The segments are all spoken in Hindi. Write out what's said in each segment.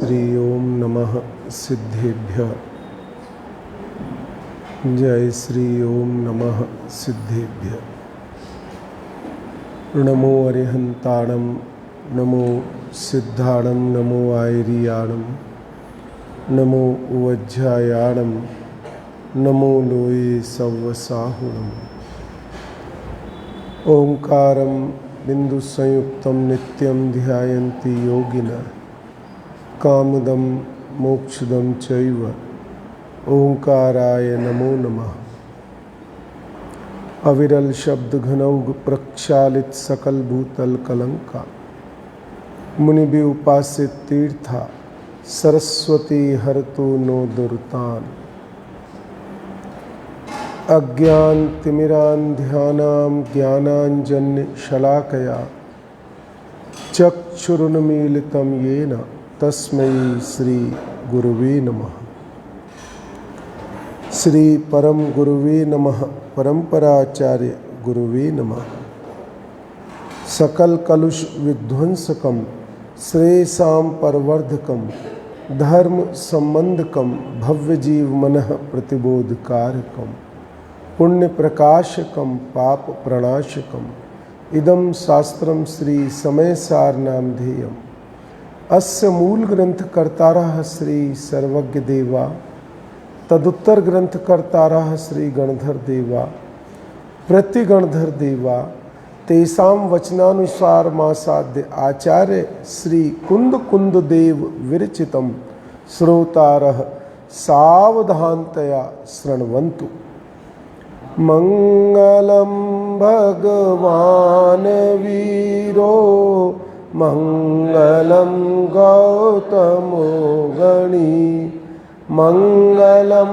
श्री ओम नमः सिद्धेभ्यः। जय श्री ओम नमः सिद्धेभ्यः। नमो अरिहंताणं, नमो सिद्धाणं, नमो आयरियाणं, नमो वज्रायाणं, नमो लोये सव्वसाहुणम्। ओंकारं बिंदु संयुक्तं नित्यं ध्यायन्ति योगिनः कामदं मोक्षदं चैव। ओंकाराय नमो नमः। अविरल शब्द घनौघ प्रक्षालित सकल भूतल कलंका। मुनि भी उपासित तीर्था सरस्वती हरतु नो दुर्तान। अज्ञान तिमिरान ध्यानाम ज्ञानांजन्य शलाकया चक्षुरुन्मीलितं येन तस्मै श्री गुरुवे नमः। श्री परम गुरुवे नमः। परंपराचार्य गुरुवे नमः। सकल कलुष विध्वंसकम श्रेयसाम परवर्धकम धर्म संबंधकम भव्य जीव मनः प्रतिबोधकारकम पुण्य प्रकाशकम पाप प्रणाशकम इदम शास्त्रम श्री समय सार नामधेयम। अस्य मूल ग्रंथ कर्तारः श्री सर्वज्ञ देवा, तदुत्तर ग्रंथ कर्तारः श्री गणधर देवा, प्रतिगणधर देवा, तेषां वचनानुसार मासाद्य आचार्य श्री कुंद कुंद देव विरचितम श्रोतारः सावधानतया शृण्वन्तु। मंगलम भगवान वीरो मंगलम गौतमो गणी मंगलम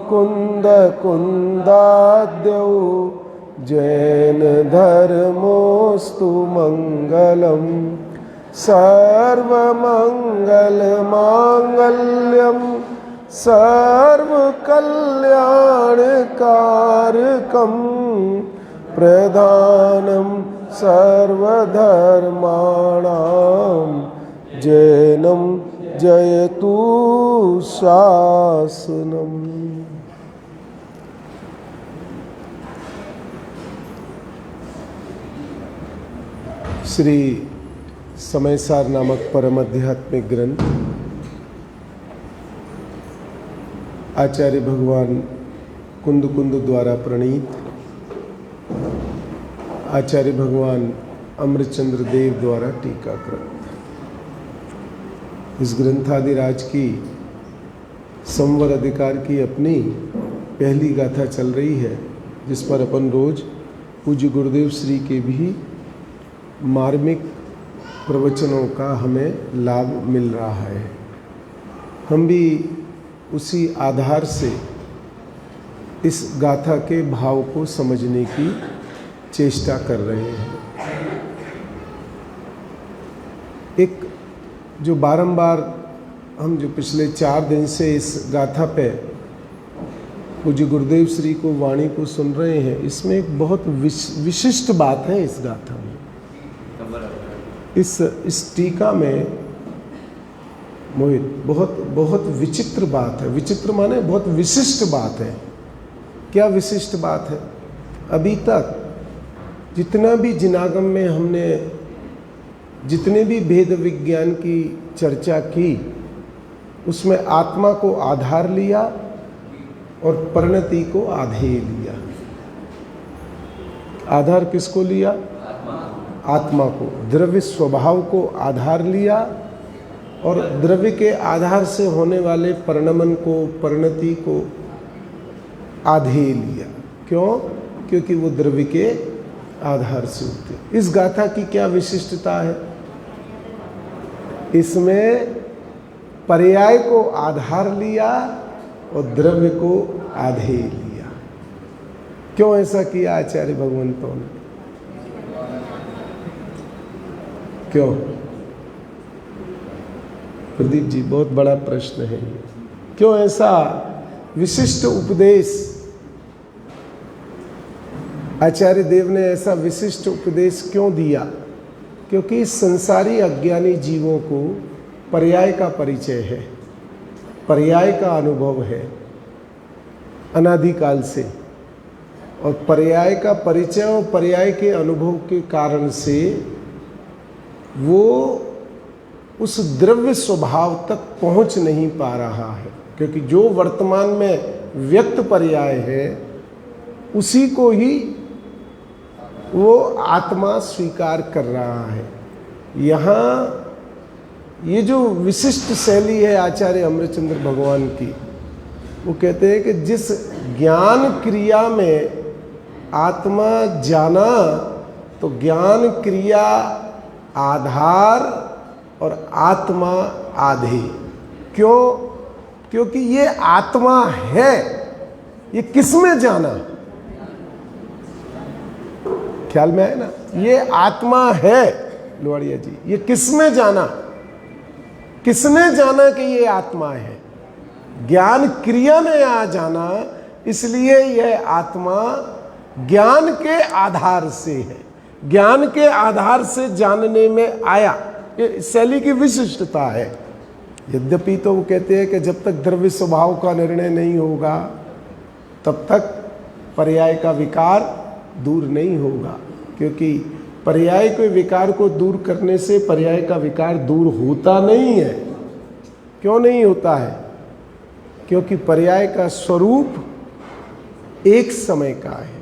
कुंद कुंदाद्यौ जैन धर्मोस्तु मंगलम। सर्वमंगल मांगल्यम सर्वकल्याणकारकं प्रधानं सर्वधर्माणां जैनं जयतु शासनम्। श्री समयसार नामक परम आध्यात्मिक ग्रंथ आचार्य भगवान कुंद कुंद द्वारा प्रणीत, आचार्य भगवान अमृतचंद्र देव द्वारा टीकाकृत। इस ग्रंथादिराज की संवर अधिकार की अपनी पहली गाथा चल रही है, जिस पर अपन रोज पूज्य गुरुदेव श्री के भी मार्मिक प्रवचनों का हमें लाभ मिल रहा है। हम भी उसी आधार से इस गाथा के भाव को समझने की चेष्टा कर रहे हैं। एक जो बारंबार हम जो पिछले 4 दिन से इस गाथा पे पूज्य गुरुदेव श्री को वाणी को सुन रहे हैं, इसमें एक बहुत विशिष्ट बात है इस गाथा में। इस टीका में मोहित बहुत विचित्र बात है। विचित्र माने बहुत विशिष्ट बात है। क्या विशिष्ट बात है? अभी तक जितना भी जिनागम में हमने जितने भी भेद विज्ञान की चर्चा की, उसमें आत्मा को आधार लिया और परिणति को आधेय लिया। आधार किसको लिया? आत्मा को। द्रव्य स्वभाव को आधार लिया और द्रव्य के आधार से होने वाले परिणमन को, परिणति को आधेय लिया। क्यों? क्योंकि वो द्रव्य के आधार से होते। इस गाथा की क्या विशिष्टता है? इसमें पर्याय को आधार लिया और द्रव्य को आधेय लिया। क्यों ऐसा किया आचार्य भगवंतों ने? क्यों? प्रदीप जी, बहुत बड़ा प्रश्न है ये। क्यों ऐसा विशिष्ट उपदेश आचार्य देव ने ऐसा विशिष्ट उपदेश क्यों दिया? क्योंकि संसारी अज्ञानी जीवों को पर्याय का परिचय है, पर्याय का अनुभव है अनादिकाल से। और पर्याय का परिचय और पर्याय के अनुभव के कारण से वो उस द्रव्य स्वभाव तक पहुंच नहीं पा रहा है, क्योंकि जो वर्तमान में व्यक्त पर्याय है उसी को ही वो आत्मा स्वीकार कर रहा है। यहाँ ये जो विशिष्ट शैली है आचार्य अमृतचंद्र भगवान की, वो कहते हैं कि जिस ज्ञान क्रिया में आत्मा जाना, तो ज्ञान क्रिया आधार और आत्मा आधे। क्यों? क्योंकि ये आत्मा है। ये किसमें जाना? ख्याल में है ना? ये आत्मा है लोहाड़िया जी। ये किसमें जाना? किसने जाना कि ये आत्मा है? ज्ञान क्रिया ने आ जाना, इसलिए यह आत्मा ज्ञान के आधार से है। ज्ञान के आधार से जानने में आया, ये शैली की विशिष्टता है। यद्यपि तो वो कहते हैं कि जब तक द्रव्य स्वभाव का निर्णय नहीं होगा तब तक पर्याय का विकार दूर नहीं होगा, क्योंकि पर्याय के विकार को दूर करने से पर्याय का विकार दूर होता नहीं है। क्यों नहीं होता है? क्योंकि पर्याय का स्वरूप एक समय का है।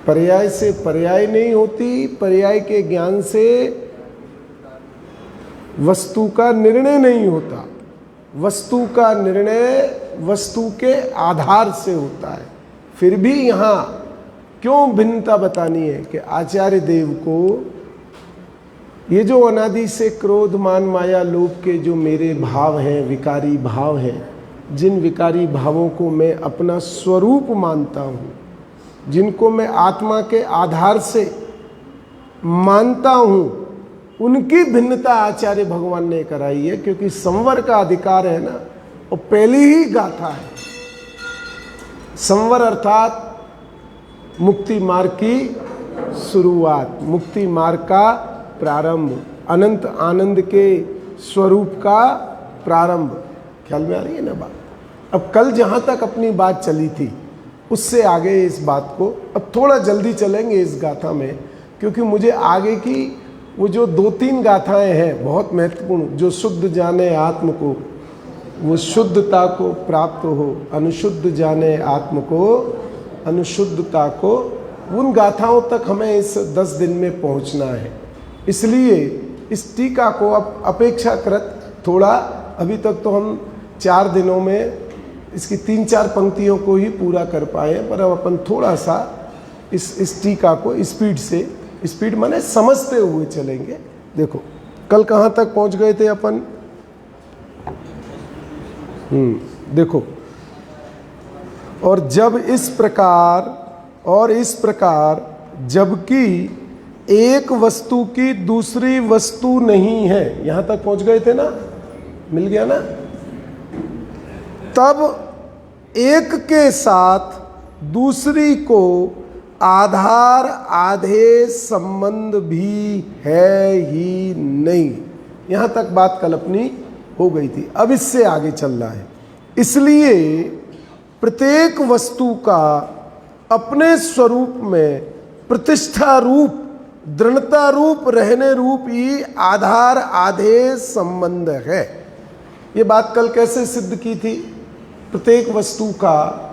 पर्याय से पर्याय नहीं होती, पर्याय के ज्ञान से वस्तु का निर्णय नहीं होता। वस्तु का निर्णय वस्तु के आधार से होता है। फिर भी यहाँ क्यों भिन्नता बतानी है कि आचार्य देव को ये जो अनादि से क्रोध मान माया लोभ के जो मेरे भाव हैं, विकारी भाव हैं, जिन विकारी भावों को मैं अपना स्वरूप मानता हूँ, जिनको मैं आत्मा के आधार से मानता हूँ, उनकी भिन्नता आचार्य भगवान ने कराई है। क्योंकि संवर का अधिकार है ना, वो पहली ही गाथा है। संवर अर्थात मुक्ति मार्ग की शुरुआत, मुक्ति मार्ग का प्रारंभ, अनंत आनंद के स्वरूप का प्रारंभ। ख्याल में आ रही है ना बात? अब कल जहाँ तक अपनी बात चली थी उससे आगे इस बात को अब थोड़ा जल्दी चलेंगे इस गाथा में, क्योंकि मुझे आगे की वो जो 2-3 गाथाएं हैं बहुत महत्वपूर्ण, जो शुद्ध जाने आत्म को वो शुद्धता को प्राप्त हो, अनुशुद्ध जाने आत्म को अनुशुद्धता को, उन गाथाओं तक हमें इस 10 दिन में पहुंचना है। इसलिए इस टीका को अब अपेक्षाकृत थोड़ा, अभी तक तो हम 4 दिनों में इसकी 3-4 पंक्तियों को ही पूरा कर पाए, पर अब अपन थोड़ा सा इस टीका को स्पीड से, स्पीड माने समझते हुए चलेंगे। देखो कल कहाँ तक पहुँच गए थे अपन? देखो, और जब इस प्रकार जबकि एक वस्तु की दूसरी वस्तु नहीं है, यहां तक पहुंच गए थे ना? मिल गया ना? तब एक के साथ दूसरी को आधार आधे संबंध भी है ही नहीं। यहां तक बात कल अपनी हो गई थी। अब इससे आगे चल रहा है। इसलिए प्रत्येक वस्तु का अपने स्वरूप में प्रतिष्ठा रूप, दृढ़ता रूप, रहने रूप ही आधार आधे संबंध है। ये बात कल कैसे सिद्ध की थी? प्रत्येक वस्तु का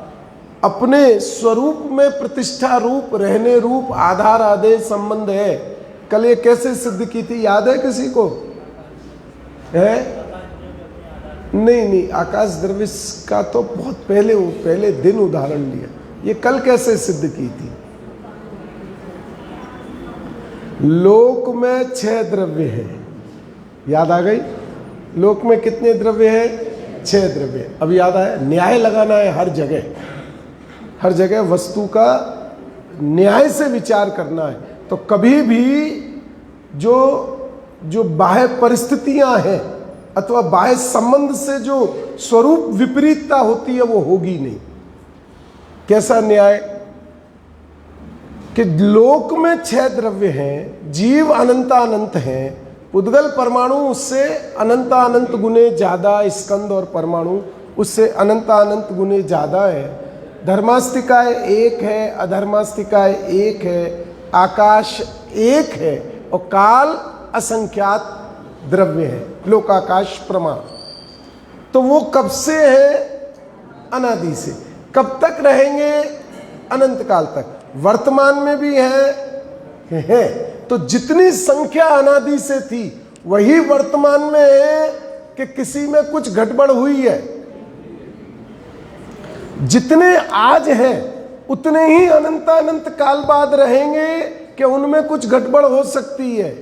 अपने स्वरूप में प्रतिष्ठा रूप, रहने रूप, आधार आधे संबंध है। कल ये कैसे सिद्ध की थी? याद है किसी को? है? नहीं, आकाश द्रव्य का तो बहुत पहले दिन उदाहरण लिया। ये कल कैसे सिद्ध की थी? लोक में 6 द्रव्य हैं। याद आ गई? लोक में कितने द्रव्य हैं? 6 द्रव्य। अब याद आया? न्याय लगाना है हर जगह वस्तु का न्याय से विचार करना है। तो कभी भी जो बाह्य परिस्थितियां हैं अथवा बाह्य संबंध से जो स्वरूप विपरीतता होती है वो होगी नहीं। कैसा न्याय? कि लोक में 6 द्रव्य हैं, जीव अनंत हैं, उद्गल परमाणु उससे अनंत गुने ज़्यादा, स्कंद और परमाणु उससे अनंत गुने ज़्यादा है। धर्मास्तिकाय एक है, अधर्मास्तिकाय एक है, आकाश एक है और काल असंख्यात द्रव्य है, लोकाकाश प्रमाण। तो वो कब से है? अनादि से। कब तक रहेंगे? अनंत काल तक। वर्तमान में भी है। तो जितनी संख्या अनादि से थी वही वर्तमान में है कि किसी में कुछ गड़बड़ हुई है? जितने आज हैं उतने ही अनंत काल बाद रहेंगे कि उनमें कुछ गड़बड़ हो सकती है?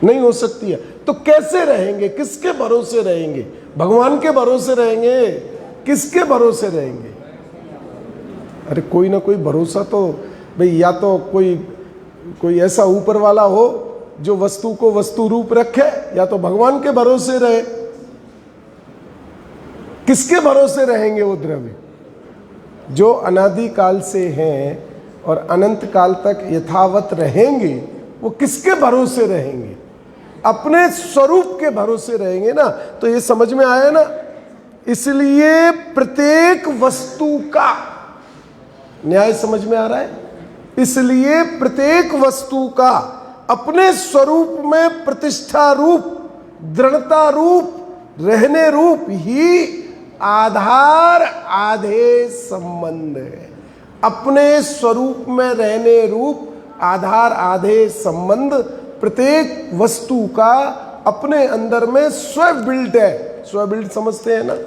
नहीं हो सकती है। तो कैसे रहेंगे? किसके भरोसे रहेंगे? भगवान के भरोसे रहेंगे? किसके भरोसे रहेंगे? अरे कोई ना कोई भरोसा तो भाई, या तो कोई ऐसा ऊपर वाला हो जो वस्तु को वस्तु रूप रखे, या तो भगवान के भरोसे रहे। किसके भरोसे रहेंगे वो द्रव्य जो अनादि काल से हैं और अनंत काल तक यथावत रहेंगे? वो किसके भरोसे रहेंगे? अपने स्वरूप के भरोसे रहेंगे ना। तो ये समझ में आया ना? इसलिए प्रत्येक वस्तु का न्याय समझ में आ रहा है। इसलिए प्रत्येक वस्तु का अपने स्वरूप में प्रतिष्ठा रूप, दृढ़ता रूप, रहने रूप ही आधार आधे संबंध है। अपने स्वरूप में रहने रूप आधार आधे संबंध प्रत्येक वस्तु का अपने अंदर में स्वबिल्ड है। स्वबिल्ड समझते हैं ना?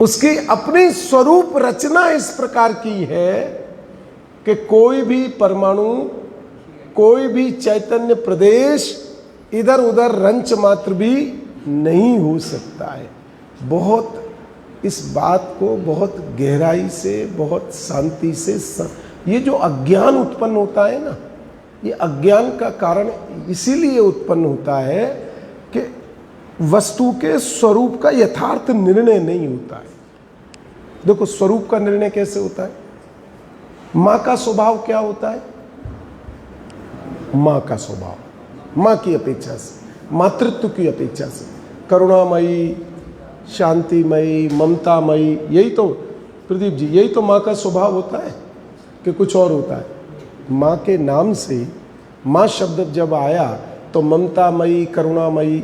उसकी अपनी स्वरूप रचना इस प्रकार की है कि कोई भी परमाणु, कोई भी चैतन्य प्रदेश इधर उधर रंच मात्र भी नहीं हो सकता है। बहुत इस बात को बहुत गहराई से, बहुत शांति से ये जो अज्ञान उत्पन्न होता है ना, ये अज्ञान का कारण इसीलिए उत्पन्न होता है कि वस्तु के स्वरूप का यथार्थ निर्णय नहीं होता है। देखो स्वरूप का निर्णय कैसे होता है? माँ का स्वभाव क्या होता है? माँ का स्वभाव माँ की अपेक्षा से, मातृत्व की अपेक्षा से करुणामयी, शांतिमयी, ममतामयी, यही तो प्रदीप जी, यही तो माँ का स्वभाव होता है कि कुछ और होता है? माँ के नाम से माँ शब्द जब आया तो ममतामयी, करुणामयी।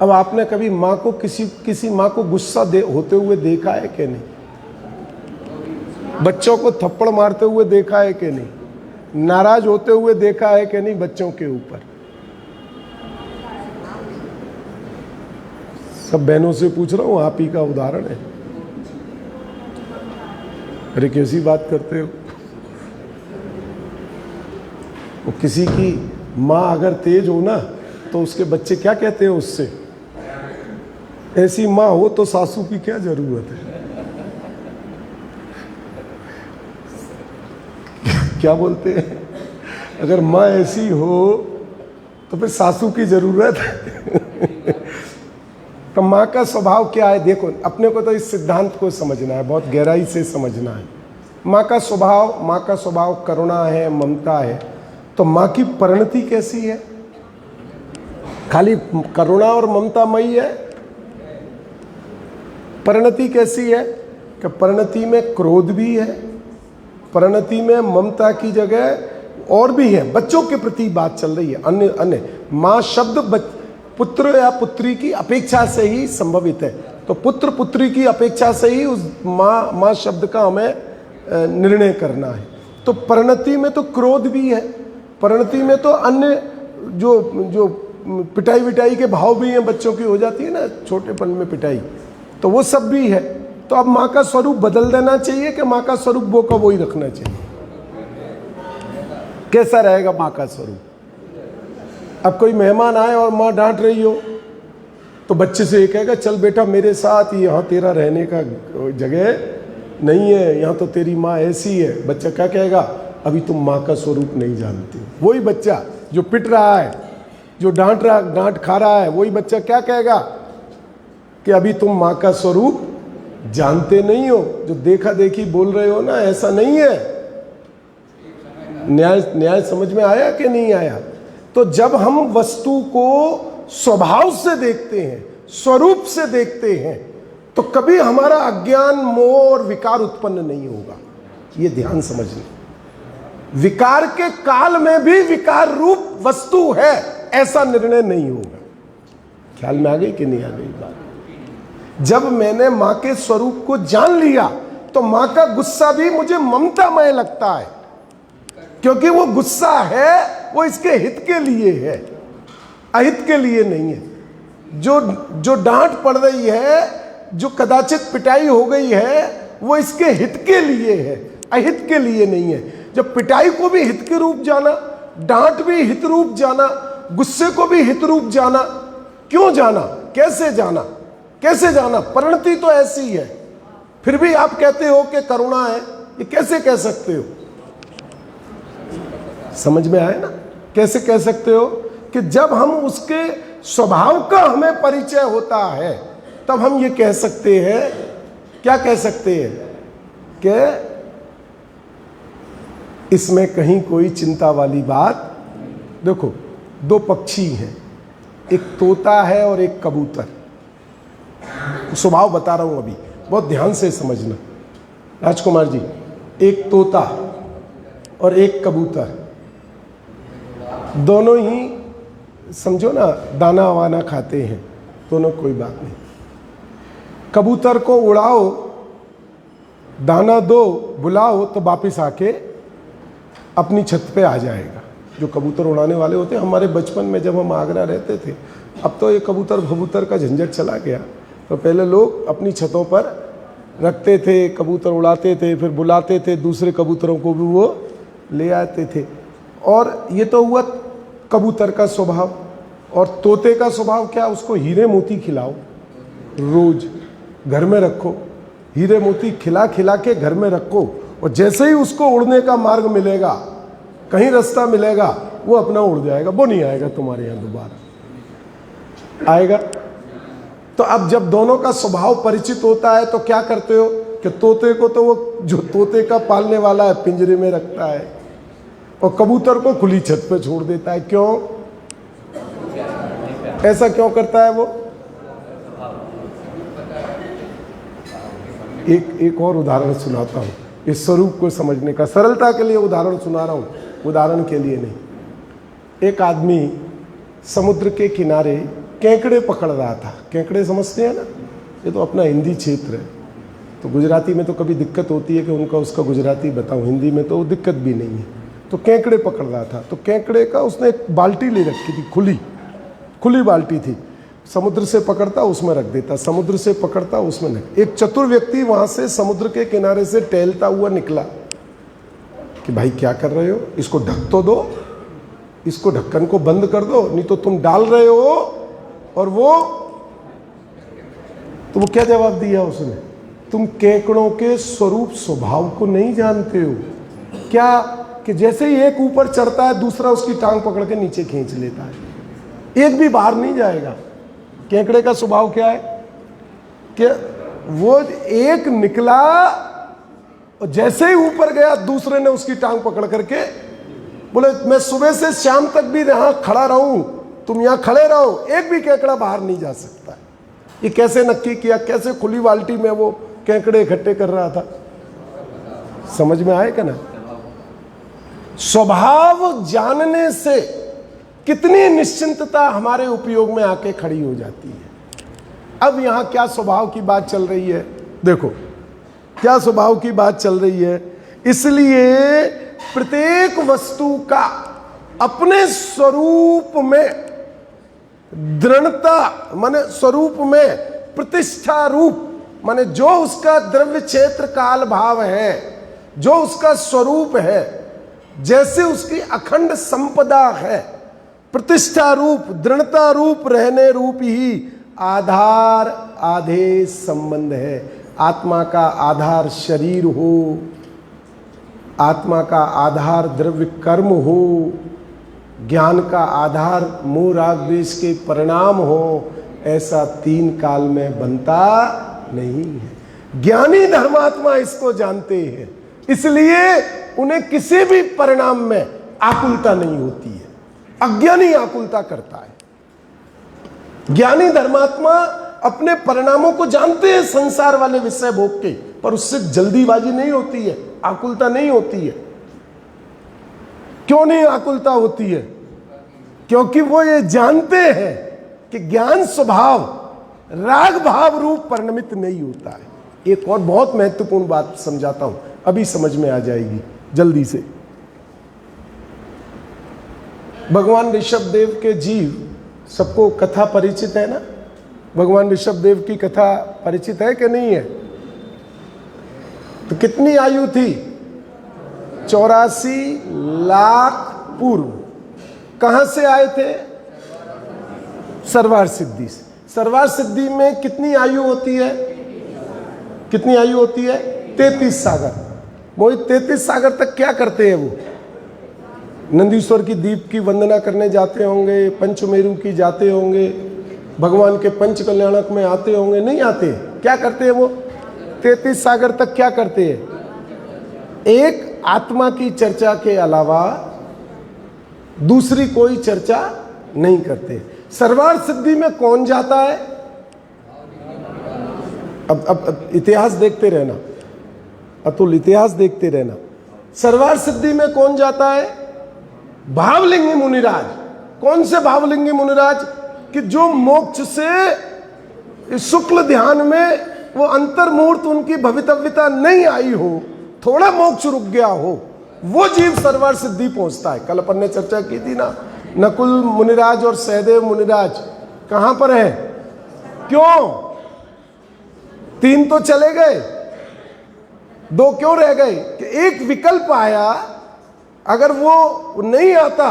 अब आपने कभी माँ को किसी माँ को गुस्सा होते हुए देखा है कि नहीं? बच्चों को थप्पड़ मारते हुए देखा है कि नहीं? नाराज होते हुए देखा है कि नहीं बच्चों के ऊपर? सब बहनों से पूछ रहा हूँ, आप ही का उदाहरण है। अरे कैसी बात करते हो? वो किसी की माँ अगर तेज हो ना तो उसके बच्चे क्या कहते हैं उससे? ऐसी माँ हो तो सासू की क्या जरूरत है? क्या बोलते हैं? अगर माँ ऐसी हो तो फिर सासू की जरूरत है। तो माँ का स्वभाव क्या है? देखो अपने को तो इस सिद्धांत को समझना है, बहुत गहराई से समझना है। माँ का स्वभाव करुणा है, ममता है। तो माँ की परिणति कैसी है? खाली करुणा और ममतामयी है? परिणति कैसी है? कि परिणति में क्रोध भी है, परिणति में ममता की जगह और भी है। बच्चों के प्रति बात चल रही है। अन्य माँ शब्द पुत्र या पुत्री की अपेक्षा से ही संभवित है। तो पुत्र पुत्री की अपेक्षा से ही उस माँ शब्द का हमें निर्णय करना है। तो परिणति में तो क्रोध भी है, परिणति में तो अन्य जो पिटाई विटाई के भाव भी हैं, बच्चों की हो जाती है ना छोटेपन में पिटाई, तो वो सब भी है। तो अब माँ का स्वरूप बदल देना चाहिए कि माँ का स्वरूप वो का वो ही रखना चाहिए? कैसा रहेगा माँ का स्वरूप? अब कोई मेहमान आए और माँ डांट रही हो तो बच्चे से ये कहेगा चल बेटा मेरे साथ, यहाँ तेरा रहने का जगह नहीं है, यहाँ तो तेरी माँ ऐसी है। बच्चा क्या कहेगा? अभी तुम माँ का स्वरूप नहीं जानते। वही बच्चा जो पिट रहा है, जो डांट खा रहा है, वही बच्चा क्या कहेगा कि अभी तुम माँ का स्वरूप जानते नहीं हो। जो देखा देखी बोल रहे हो ना, ऐसा नहीं है। न्याय समझ में आया कि नहीं आया? तो जब हम वस्तु को स्वभाव से देखते हैं, स्वरूप से देखते हैं, तो कभी हमारा अज्ञान, मोह और विकार उत्पन्न नहीं होगा। ये ध्यान समझना। विकार के काल में भी विकार रूप वस्तु है, ऐसा निर्णय नहीं होगा। ख्याल में आ गई कि नहीं आ गई बात? जब मैंने मां के स्वरूप को जान लिया तो मां का गुस्सा भी मुझे ममतामय लगता है, क्योंकि वो गुस्सा है वो इसके हित के लिए है, अहित के लिए नहीं है। जो डांट पड़ रही है, जो कदाचित पिटाई हो गई है, वो इसके हित के लिए है, अहित के लिए नहीं है। जब पिटाई को भी हित के रूप जाना, डांट भी हित रूप जाना, गुस्से को भी हित रूप जाना, क्यों जाना, कैसे जाना, कैसे जाना? परिणति तो ऐसी है। फिर भी आप कहते हो कि करुणा है, ये कैसे कह सकते हो? समझ में आए ना? कैसे कह सकते हो कि जब हम उसके स्वभाव का हमें परिचय होता है तब हम ये कह सकते हैं, क्या कह सकते हैं कि इसमें कहीं कोई चिंता वाली बात। देखो, दो पक्षी हैं, एक तोता है और एक कबूतर। स्वभाव बता रहा हूं अभी, बहुत ध्यान से समझना राजकुमार जी। एक तोता और एक कबूतर, दोनों ही समझो ना दाना वाना खाते हैं, दोनों, कोई बात नहीं। कबूतर को उड़ाओ, दाना दो, बुलाओ तो वापिस आके अपनी छत पे आ जाएगा। जो कबूतर उड़ाने वाले होते हैं, हमारे बचपन में जब हम आगरा रहते थे, अब तो ये कबूतर कबूतर का झंझट चला गया। तो पहले लोग अपनी छतों पर रखते थे, कबूतर उड़ाते थे, फिर बुलाते थे, दूसरे कबूतरों को भी वो ले आते थे। और ये तो हुआ कबूतर का स्वभाव। और तोते का स्वभाव क्या? उसको हीरे मोती खिलाओ, रोज घर में रखो, हीरे मोती खिला खिला के घर में रखो, और जैसे ही उसको उड़ने का मार्ग मिलेगा, कहीं रास्ता मिलेगा, वो अपना उड़ जाएगा, वो नहीं आएगा तुम्हारे यहाँ दोबारा। आएगा? तो अब जब दोनों का स्वभाव परिचित होता है तो क्या करते हो कि तोते को तो वो जो तोते का पालने वाला है पिंजरे में रखता है, और कबूतर को खुली छत पे छोड़ देता है। क्यों? ऐसा क्यों करता है वो? एक और उदाहरण सुनाता हूँ इस स्वरूप को समझने का। सरलता के लिए उदाहरण सुना रहा हूँ, उदाहरण के लिए नहीं। एक आदमी समुद्र के किनारे केकड़े पकड़ रहा था। केकड़े समझते हैं ना? ये तो अपना हिंदी क्षेत्र है, तो गुजराती में तो कभी दिक्कत होती है कि उनका उसका गुजराती बताऊं, हिंदी में तो दिक्कत भी नहीं है। तो केकड़े पकड़ रहा था, तो केकड़े का उसने एक बाल्टी ले रखी थी, खुली बाल्टी थी। समुद्र से पकड़ता उसमें रख देता, समुद्र से पकड़ता उसमें रख। एक चतुर व्यक्ति वहां से समुद्र के किनारे से टहलता हुआ निकला कि भाई क्या कर रहे हो, इसको ढक तो दो, इसको ढक्कन को बंद कर दो, नहीं तो तुम डाल रहे हो। और वो तो वो क्या जवाब दिया उसने? तुम केकड़ों के स्वरूप स्वभाव को नहीं जानते हो क्या? कि जैसे ही एक ऊपर चढ़ता है, दूसरा उसकी टांग पकड़ के नीचे खींच लेता है, एक भी बाहर नहीं जाएगा। केकड़े का स्वभाव क्या है कि वो एक निकला और जैसे ही ऊपर गया, दूसरे ने उसकी टांग पकड़ करके बोले मैं सुबह से शाम तक भी यहां खड़ा रहूं, तुम यहां खड़े रहो, एक भी केकड़ा बाहर नहीं जा सकता। ये कैसे नक्की किया? कैसे खुली बाल्टी में वो केकड़े इकट्ठे कर रहा था? समझ में आए क्या ना? स्वभाव जानने से कितनी निश्चिंतता हमारे उपयोग में आके खड़ी हो जाती है। अब यहां क्या स्वभाव की बात चल रही है? देखो क्या स्वभाव की बात चल रही है। इसलिए प्रत्येक वस्तु का अपने स्वरूप में दृढ़ता, माने स्वरूप में प्रतिष्ठा रूप, माने जो उसका द्रव्य क्षेत्र काल भाव है, जो उसका स्वरूप है, जैसे उसकी अखंड संपदा है, प्रतिष्ठा रूप, दृढ़ता रूप, रहने रूप ही आधार आदेश संबंध है। आत्मा का आधार शरीर हो, आत्मा का आधार द्रव्य कर्म हो, ज्ञान का आधार मोह राग द्वेष के परिणाम हो, ऐसा तीन काल में बनता नहीं है। ज्ञानी धर्मात्मा इसको जानते हैं, इसलिए उन्हें किसी भी परिणाम में आकुलता नहीं होती है। अज्ञानी आकुलता करता है। ज्ञानी धर्मात्मा अपने परिणामों को जानते हैं संसार वाले विषय भोग के, पर उससे जल्दीबाजी नहीं होती है, आकुलता नहीं होती है। क्यों नहीं आकुलता होती है? क्योंकि वो ये जानते हैं कि ज्ञान स्वभाव राग भाव रूप परिणमित नहीं होता है। एक और बहुत महत्वपूर्ण बात समझाता हूं, अभी समझ में आ जाएगी जल्दी से। भगवान ऋषभदेव के जीव, सबको कथा परिचित है ना? भगवान ऋषभदेव की कथा परिचित है कि नहीं है? तो कितनी आयु थी? 84 लाख पूर्व। कहां से आए थे? सर्वार सिद्धि से। सर्वार सिद्धि में कितनी आयु होती है? कितनी आयु होती है? 33 सागर। मोहित 33 सागर तक क्या करते हैं वो? नंदीश्वर की दीप की वंदना करने जाते होंगे, पंचमेरु की जाते होंगे, भगवान के पंच कल्याणक में आते होंगे, नहीं आते? क्या करते हैं वो? 33 सागर तक क्या करते हैं? एक आत्मा की चर्चा के अलावा दूसरी कोई चर्चा नहीं करते। सर्वार सिद्धि में कौन जाता है? अब इतिहास देखते रहना अतुल, इतिहास देखते रहना। सर्वार सिद्धि में कौन जाता है? भावलिंगी मुनिराज। कौन से भावलिंगी मुनिराज? कि जो मोक्ष से शुक्ल ध्यान में वो अंतर्मुहूर्त उनकी भवितव्यता नहीं आई हो, थोड़ा मोक्ष रुक गया हो, वो जीव सर्वार सिद्धि पहुंचता है। कल अपन ने चर्चा की थी ना, नकुल मुनिराज और सहदेव मुनिराज कहां पर है? क्यों? 3 तो चले गए, 2 क्यों रह गए? कि एक विकल्प आया, अगर वो नहीं आता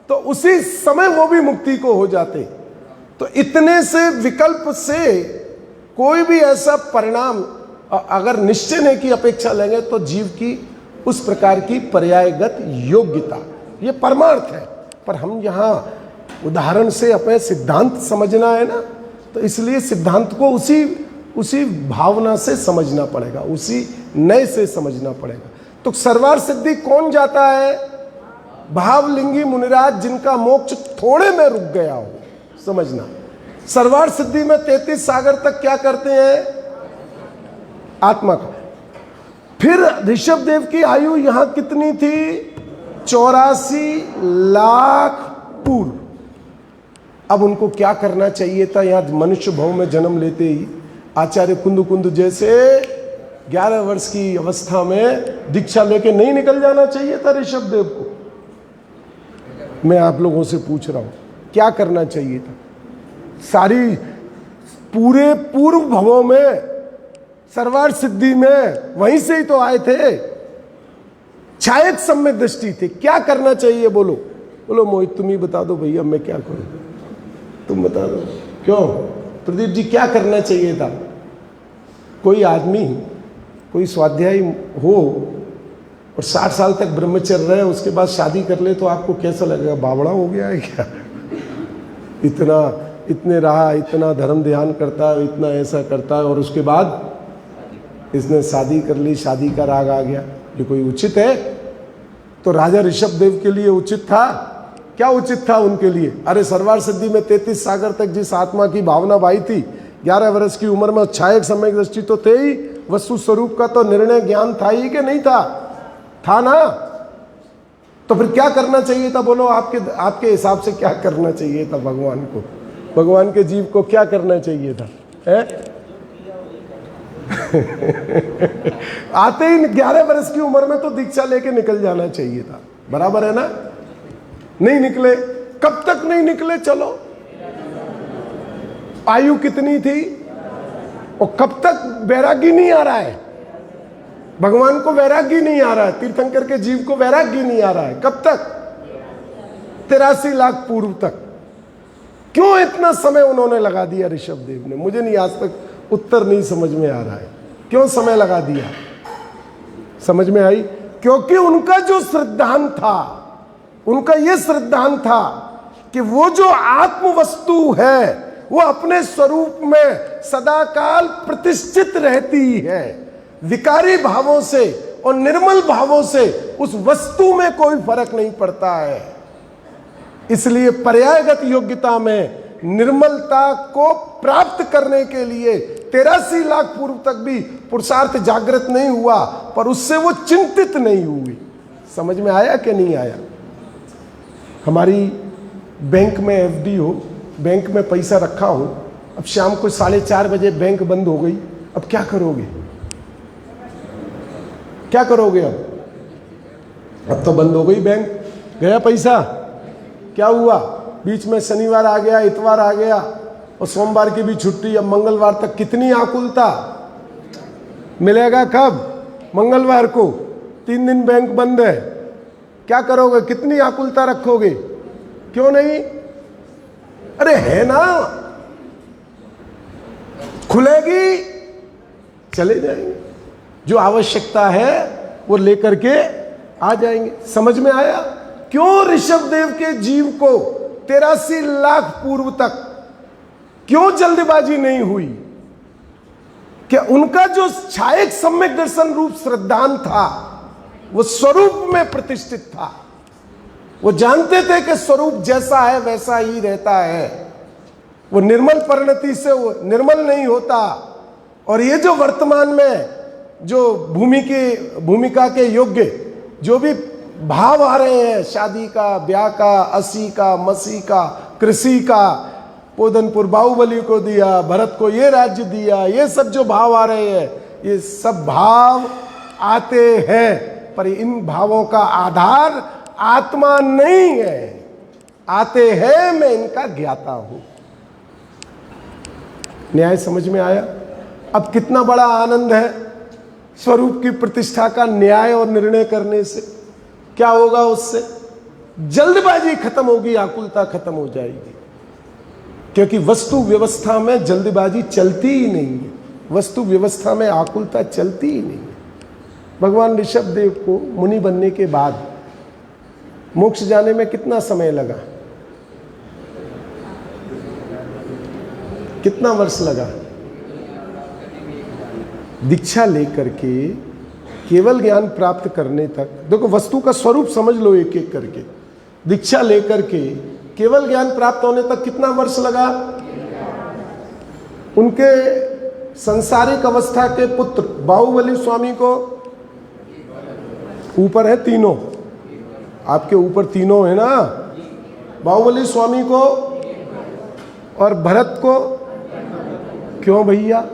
तो उसी समय वो भी मुक्ति को हो जाते। तो इतने से विकल्प से कोई भी ऐसा परिणाम अगर निश्चय की अपेक्षा लेंगे तो जीव की उस प्रकार की पर्यायगत योग्यता, ये परमार्थ है। पर हम यहाँ उदाहरण से अपने सिद्धांत समझना है ना, तो इसलिए सिद्धांत को उसी भावना से समझना पड़ेगा, उसी नए से समझना पड़ेगा। तो सर्वार सिद्धि कौन जाता है? भावलिंगी मुनिराज, जिनका मोक्ष थोड़े में रुक गया हो। समझना, सर्वार सिद्धि में 33 सागर तक क्या करते हैं? आत्मा का। फिर ऋषभदेव की आयु यहां कितनी थी? 84 लाख पूर्व। अब उनको क्या करना चाहिए था? यहां मनुष्य भव में जन्म लेते ही आचार्य कुंद जैसे 11 वर्ष की अवस्था में दीक्षा लेके नहीं निकल जाना चाहिए था ऋषभदेव को? मैं आप लोगों से पूछ रहा हूं, क्या करना चाहिए था? सारी पूरे पूर्व भवों में, सर्वार सिद्धि में वहीं से ही तो आए थे, छायक सम्यक दृष्टि थे। क्या करना चाहिए? बोलो बोलो मोहित, तुम ही बता दो भैया, मैं क्या करूं? तुम बता दो। क्यों प्रदीप जी, क्या करना चाहिए था? कोई आदमी, कोई स्वाध्यायी हो और 60 साल तक ब्रह्मचर्य रहे, उसके बाद शादी कर ले, तो आपको कैसा लगेगा? बावड़ा हो गया है क्या? इतने रहा, इतना धर्म ध्यान करता है, इतना ऐसा करता है, और उसके बाद इसने शादी कर ली, शादी का राग आ गया। ये कोई उचित है? तो राजा ऋषभदेव के लिए उचित था? क्या उचित था उनके लिए? अरे सर्वार सिद्धि में 33 सागर तक जिस आत्मा की भावना भाई थी, 11 वर्ष की उम्र में छायक सम्यक दृष्टि तो थे ही, वस्तु स्वरूप का तो निर्णय ज्ञान था ही कि नहीं था? था ना? तो फिर क्या करना चाहिए था? बोलो, आपके हिसाब से क्या करना चाहिए था भगवान को? भगवान के जीव को क्या करना चाहिए था? आते ही 11 वर्ष की उम्र में तो दीक्षा लेके निकल जाना चाहिए था। बराबर है ना? नहीं निकले। कब तक नहीं निकले? चलो, आयु कितनी थी? और कब तक वैराग्य नहीं आ रहा है? भगवान को वैराग्य नहीं आ रहा है, तीर्थंकर के जीव को वैराग्य नहीं आ रहा है। कब तक? 83 लाख पूर्व तक। क्यों इतना समय उन्होंने लगा दिया ऋषभदेव ने? मुझे नहीं, आज तक उत्तर नहीं समझ में आ रहा है। क्यों समय लगा दिया? समझ में आई? क्योंकि उनका जो सिद्धांत था, उनका यह सिद्धांत था कि वो जो आत्म वस्तु है वो अपने स्वरूप में सदाकाल प्रतिष्ठित रहती है। विकारी भावों से और निर्मल भावों से उस वस्तु में कोई फर्क नहीं पड़ता है। इसलिए पर्यायगत योग्यता में निर्मलता को प्राप्त करने के लिए 83 लाख पूर्व तक भी पुरुषार्थ जागृत नहीं हुआ, पर उससे वो चिंतित नहीं हुई। समझ में आया कि नहीं आया? हमारी बैंक में एफडी हो, बैंक में पैसा रखा हो, अब शाम को 4:30 बजे बैंक बंद हो गई, अब क्या करोगे? क्या करोगे? अब तो बंद हो गई बैंक, गया पैसा। क्या हुआ? बीच में शनिवार आ गया, इतवार आ गया और सोमवार की भी छुट्टी, अब मंगलवार तक। कितनी आकुलता। मिलेगा कब? मंगलवार को। 3 दिन बैंक बंद है, क्या करोगे? कितनी आकुलता रखोगे? क्यों नहीं? अरे है ना, खुलेगी, चले जाएंगे, जो आवश्यकता है वो लेकर के आ जाएंगे। समझ में आया? क्यों ऋषभदेव के जीव को 83 लाख पूर्व तक क्यों जल्दबाजी नहीं हुई? कि उनका जो छायक सम्यक दर्शन रूप श्रद्धान था वो स्वरूप में प्रतिष्ठित था। वो जानते थे कि स्वरूप जैसा है वैसा ही रहता है, वो निर्मल परिणति से वो निर्मल नहीं होता। और ये जो वर्तमान में जो भूमिका के योग्य जो भी भाव आ रहे हैं, शादी का, ब्याह का, असी का, मसी का, कृषि का, पोदनपुर बाहुबली को दिया, भरत को ये राज्य दिया, ये सब जो भाव आ रहे हैं, ये सब भाव आते हैं, पर इन भावों का आधार आत्मा नहीं है। आते हैं, मैं इनका ज्ञाता हूं। न्याय समझ में आया? अब कितना बड़ा आनंद है स्वरूप की प्रतिष्ठा का न्याय और निर्णय करने से। क्या होगा उससे? जल्दबाजी खत्म होगी, आकुलता खत्म हो जाएगी। क्योंकि वस्तु व्यवस्था में जल्दबाजी चलती ही नहीं है, वस्तु व्यवस्था में आकुलता चलती ही नहीं है। भगवान ऋषभदेव को मुनि बनने के बाद मोक्ष जाने में कितना समय लगा? कितना वर्ष लगा? दीक्षा लेकर के केवल ज्ञान प्राप्त करने तक, देखो वस्तु का स्वरूप समझ लो एक एक करके। दीक्षा लेकर के केवल ज्ञान प्राप्त होने तक कितना वर्ष लगा? उनके संसारिक अवस्था के पुत्र बाहुबली स्वामी को ऊपर है तीनों, आपके ऊपर तीनों है ना, बाहुबली स्वामी को और भरत को। क्यों भैया?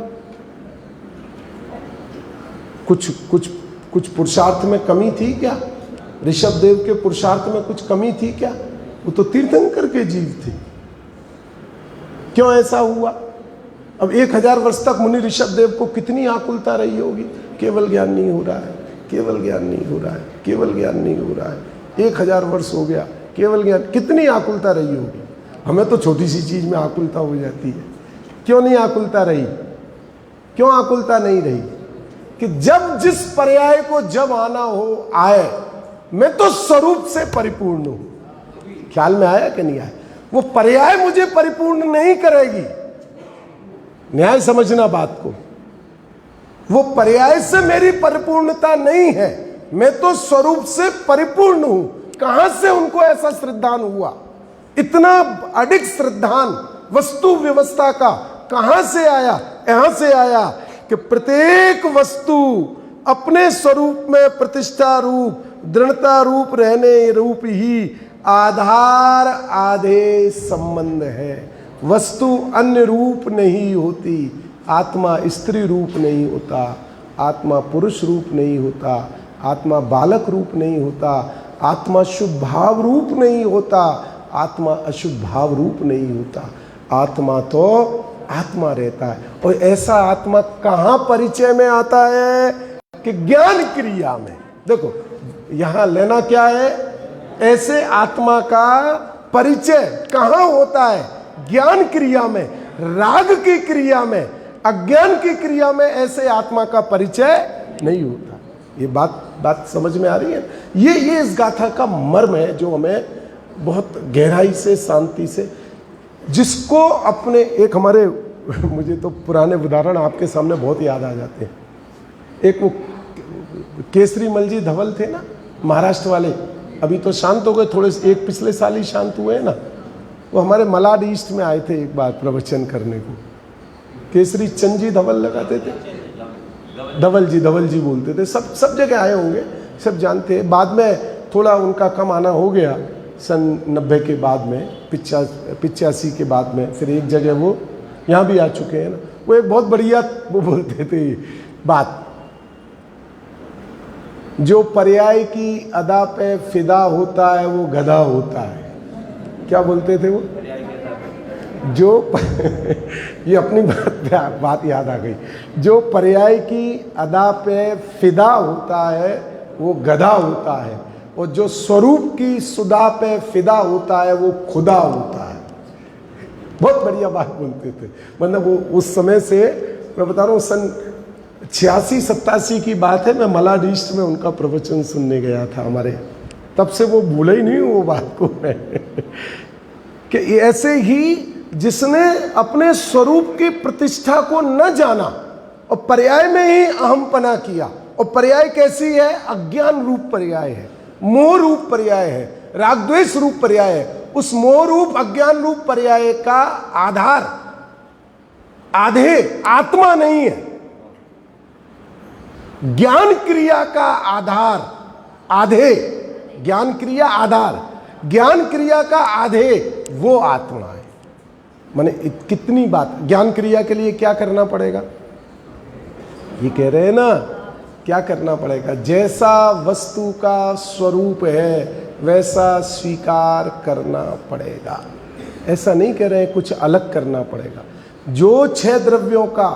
कुछ पुरुषार्थ में कमी थी क्या? ऋषभदेव के पुरुषार्थ में कुछ कमी थी क्या? वो तो तीर्थंकर के जीव थे। क्यों ऐसा हुआ? अब 1000 वर्ष तक मुनि ऋषभदेव को कितनी आकुलता रही होगी, केवल ज्ञान नहीं हो रहा है, केवल ज्ञान नहीं हो रहा है, केवल ज्ञान नहीं हो रहा है। 1000 वर्ष हो गया, केवल ज्ञान, कितनी आकुलता रही होगी। हमें तो छोटी सी चीज में आकुलता हो जाती है। क्यों नहीं आकुलता रही? क्यों आकुलता नहीं रही? कि जब जिस पर्याय को जब आना हो आए, मैं तो स्वरूप से परिपूर्ण हूं। ख्याल में आया कि नहीं आया? वो पर्याय मुझे परिपूर्ण नहीं करेगी। न्याय समझना बात को। वो पर्याय से मेरी परिपूर्णता नहीं है, मैं तो स्वरूप से परिपूर्ण हूं। कहां से उनको ऐसा श्रद्धान हुआ? इतना अडिग श्रद्धान वस्तु व्यवस्था का कहां से आया? यहां से आया कि प्रत्येक वस्तु अपने स्वरूप में प्रतिष्ठा रूप, दृढ़ता रूप रहने रूप ही आधार आधे संबंध है। वस्तु अन्य रूप नहीं होती, आत्मा स्त्री रूप नहीं होता, आत्मा पुरुष रूप नहीं होता, आत्मा बालक रूप नहीं होता, आत्मा शुभ भाव रूप नहीं होता, आत्मा अशुभ भाव रूप नहीं होता। आत्मा तो आत्मा रहता है। और ऐसा आत्मा कहाँ परिचय में आता है? कि ज्ञान क्रिया में। देखो यहां लेना क्या है? ऐसे आत्मा का परिचय कहाँ होता है? ज्ञान क्रिया में, राग की क्रिया में, अज्ञान की क्रिया में ऐसे आत्मा का परिचय नहीं होता। ये बात समझ में आ रही है? ये इस गाथा का मर्म है जो हमें बहुत गहराई से, शांति से, जिसको अपने एक हमारे मुझे तो पुराने उदाहरण आपके सामने बहुत याद आ जाते हैं। एक वो केसरी मल जी धवल थे ना, महाराष्ट्र वाले, अभी तो शांत हो गए थोड़े, एक पिछले साल ही शांत हुए हैं ना। वो हमारे मलाड ईस्ट में आए थे एक बार प्रवचन करने को, केसरी चंद जी धवल लगाते थे, धवल जी बोलते थे, सब जगह आए होंगे, सब जानते हैं। बाद में थोड़ा उनका कम आना हो गया, सन 90 के बाद में, 85 के बाद में, फिर एक जगह वो यहाँ भी आ चुके हैं ना। वो एक बहुत बढ़िया वो बोलते थे बात, जो पर्याय की अदा पे फिदा होता है वो गधा होता है। क्या बोलते थे वो? जो ये अपनी बात याद आ गई। जो पर्याय की अदा पे फिदा होता है वो गधा होता है, और जो स्वरूप की सुधा पे फिदा होता है वो खुदा होता है। बहुत बढ़िया बात बोलते थे। मतलब वो उस समय से मैं बता रहा हूँ, सन 86-87 की बात है। मैं मलाड ईस्ट में उनका प्रवचन सुनने गया था हमारे, तब से वो भूला ही नहीं वो बात को मैं कि ऐसे ही जिसने अपने स्वरूप की प्रतिष्ठा को न जाना और पर्याय में ही अहमपना किया, और पर्याय कैसी है? अज्ञान रूप पर्याय है, मोह रूप पर्याय है, रागद्वेष रूप पर्याय है। उस मोह रूप अज्ञान रूप पर्याय का आधार आधे आत्मा नहीं है, ज्ञान क्रिया का आधार आधे, ज्ञान क्रिया आधार, ज्ञान क्रिया का आधे वो आत्मा है। माने कितनी बात। ज्ञान क्रिया के लिए क्या करना पड़ेगा? ये कह रहे हैं ना, क्या करना पड़ेगा? जैसा वस्तु का स्वरूप है वैसा स्वीकार करना पड़ेगा। ऐसा नहीं कह रहे हैं कुछ अलग करना पड़ेगा। जो 6 द्रव्यों का,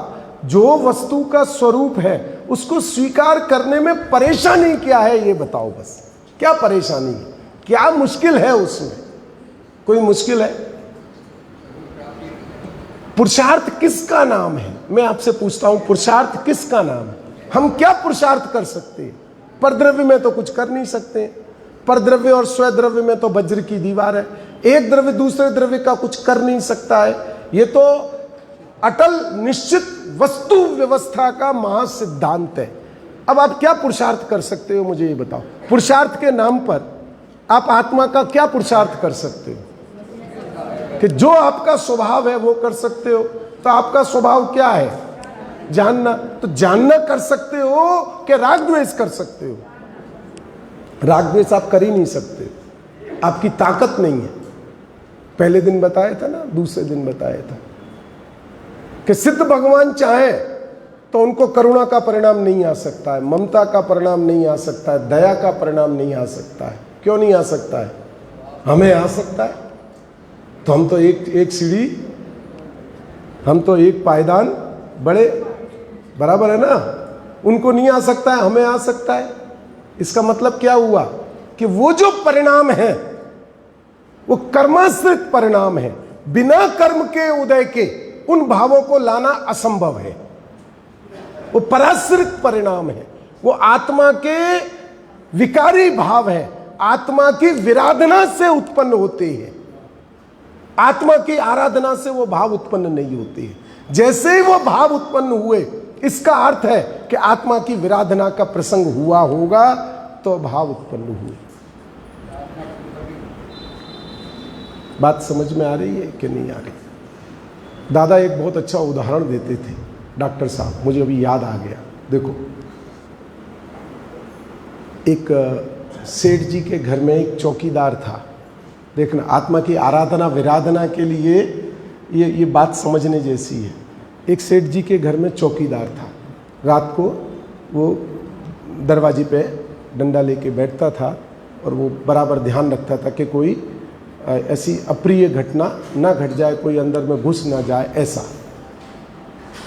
जो वस्तु का स्वरूप है उसको स्वीकार करने में परेशानी क्या है ये बताओ बस। क्या परेशानी है? क्या मुश्किल है उसमें? कोई मुश्किल है? पुरुषार्थ किसका नाम है? मैं आपसे पूछता हूं, पुरुषार्थ किसका नाम है? हम क्या पुरुषार्थ कर सकते हैं? परद्रव्य में तो कुछ कर नहीं सकते। परद्रव्य और स्वद्रव्य में तो वज्र की दीवार है। एक द्रव्य दूसरे द्रव्य का कुछ कर नहीं सकता है। ये तो अटल निश्चित वस्तु व्यवस्था का महासिद्धांत है। अब आप क्या पुरुषार्थ कर सकते हो मुझे ये बताओ। पुरुषार्थ के नाम पर आप आत्मा का क्या पुरुषार्थ कर सकते हो? कि जो आपका स्वभाव है वो कर सकते हो। तो आपका स्वभाव क्या है? जानना। तो जानना कर सकते हो कि राग द्वेष कर सकते हो? राग द्वेष आप कर ही नहीं सकते, आपकी ताकत नहीं है। पहले दिन बताया था ना, दूसरे दिन बताया था कि सिद्ध भगवान चाहे तो उनको करुणा का परिणाम नहीं आ सकता है, ममता का परिणाम नहीं आ सकता है, दया का परिणाम नहीं आ सकता है। क्यों नहीं आ सकता है? हमें आ सकता है। तो हम तो एक सीढ़ी, हम तो एक पायदान बड़े बराबर है ना। उनको नहीं आ सकता है, हमें आ सकता है। इसका मतलब क्या हुआ कि वो जो परिणाम है वो कर्माश्रित परिणाम है। बिना कर्म के उदय के उन भावों को लाना असंभव है। वो पराश्रित परिणाम है। वो आत्मा के विकारी भाव है, आत्मा की विराधना से उत्पन्न होते हैं। आत्मा की आराधना से वो भाव उत्पन्न नहीं होते हैं। जैसे ही वो भाव उत्पन्न हुए, इसका अर्थ है कि आत्मा की विराधना का प्रसंग हुआ होगा तो भाव उत्पन्न हुए। बात समझ में आ रही है कि नहीं आ रही? दादा एक बहुत अच्छा उदाहरण देते थे, डॉक्टर साहब, मुझे अभी याद आ गया। देखो, एक सेठ जी के घर में एक चौकीदार था। देखना, आत्मा की आराधना विराधना के लिए ये बात समझने जैसी है। एक सेठ जी के घर में चौकीदार था। रात को वो दरवाजे पे डंडा लेके बैठता था और वो बराबर ध्यान रखता था कि कोई ऐसी अप्रिय घटना ना घट जाए, कोई अंदर में घुस ना जाए, ऐसा।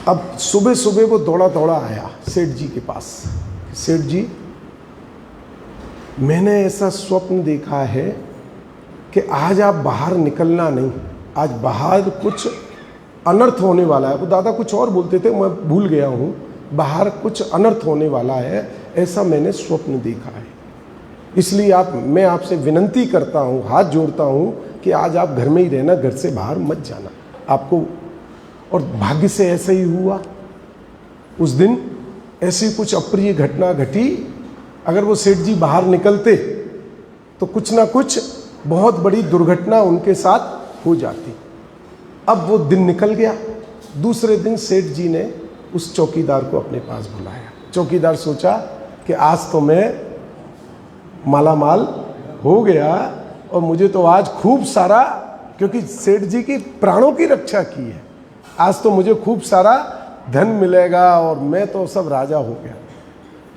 अब सुबह सुबह वो दौड़ा दौड़ा आया सेठ जी के पास। सेठ जी, मैंने ऐसा स्वप्न देखा है कि आज आप बाहर निकलना नहीं, आज बाहर कुछ अनर्थ होने वाला है। वो दादा कुछ और बोलते थे, मैं भूल गया हूँ। बाहर कुछ अनर्थ होने वाला है, ऐसा मैंने स्वप्न देखा है। इसलिए मैं आपसे विनंती करता हूँ, हाथ जोड़ता हूँ कि आज आप घर में ही रहना, घर से बाहर मत जाना आपको। और भाग्य से ऐसा ही हुआ। उस दिन ऐसी कुछ अप्रिय घटना घटी। अगर वो सेठ जी बाहर निकलते तो कुछ ना कुछ बहुत बड़ी दुर्घटना उनके साथ हो जाती। अब वो दिन निकल गया। दूसरे दिन सेठ जी ने उस चौकीदार को अपने पास बुलाया। चौकीदार सोचा कि आज तो मैं मालामाल हो गया और मुझे तो आज खूब सारा, क्योंकि सेठ जी की प्राणों की रक्षा की है, आज तो मुझे खूब सारा धन मिलेगा और मैं तो सब राजा हो गया।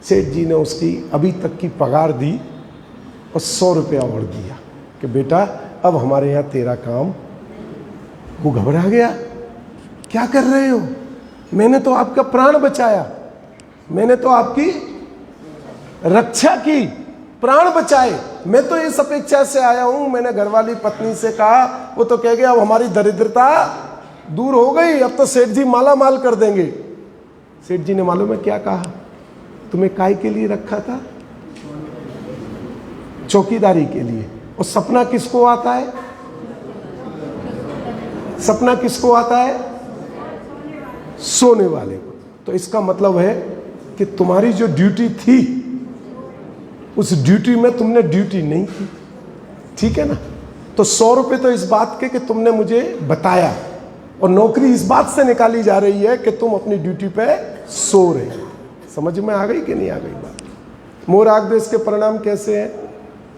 सेठ जी ने उसकी अभी तक की पगार दी और 100 रुपया और दिया कि बेटा अब हमारे यहाँ तेरा काम। वो घबरा गया, क्या कर रहे हो? मैंने तो आपका प्राण बचाया, मैंने तो आपकी रक्षा की, प्राण बचाए। मैं तो इस अपेक्षा से आया हूं। मैंने घरवाली पत्नी से कहा, वो तो कह गया अब हमारी दरिद्रता दूर हो गई, अब तो सेठ जी माला माल कर देंगे। सेठ जी ने मालूम है क्या कहा? तुम्हें काय के लिए रखा था? चौकीदारी के लिए। और सपना किसको आता है? सपना किसको आता है? सोने वाले को। तो इसका मतलब है कि तुम्हारी जो ड्यूटी थी उस ड्यूटी में तुमने ड्यूटी नहीं की। ठीक है ना? तो 100 रुपये तो इस बात के कि तुमने मुझे बताया, और नौकरी इस बात से निकाली जा रही है कि तुम अपनी ड्यूटी पे सो रहे हो। समझ में आ गई कि नहीं आ गई बात? मोह राग द्वेष के परिणाम कैसे हैं?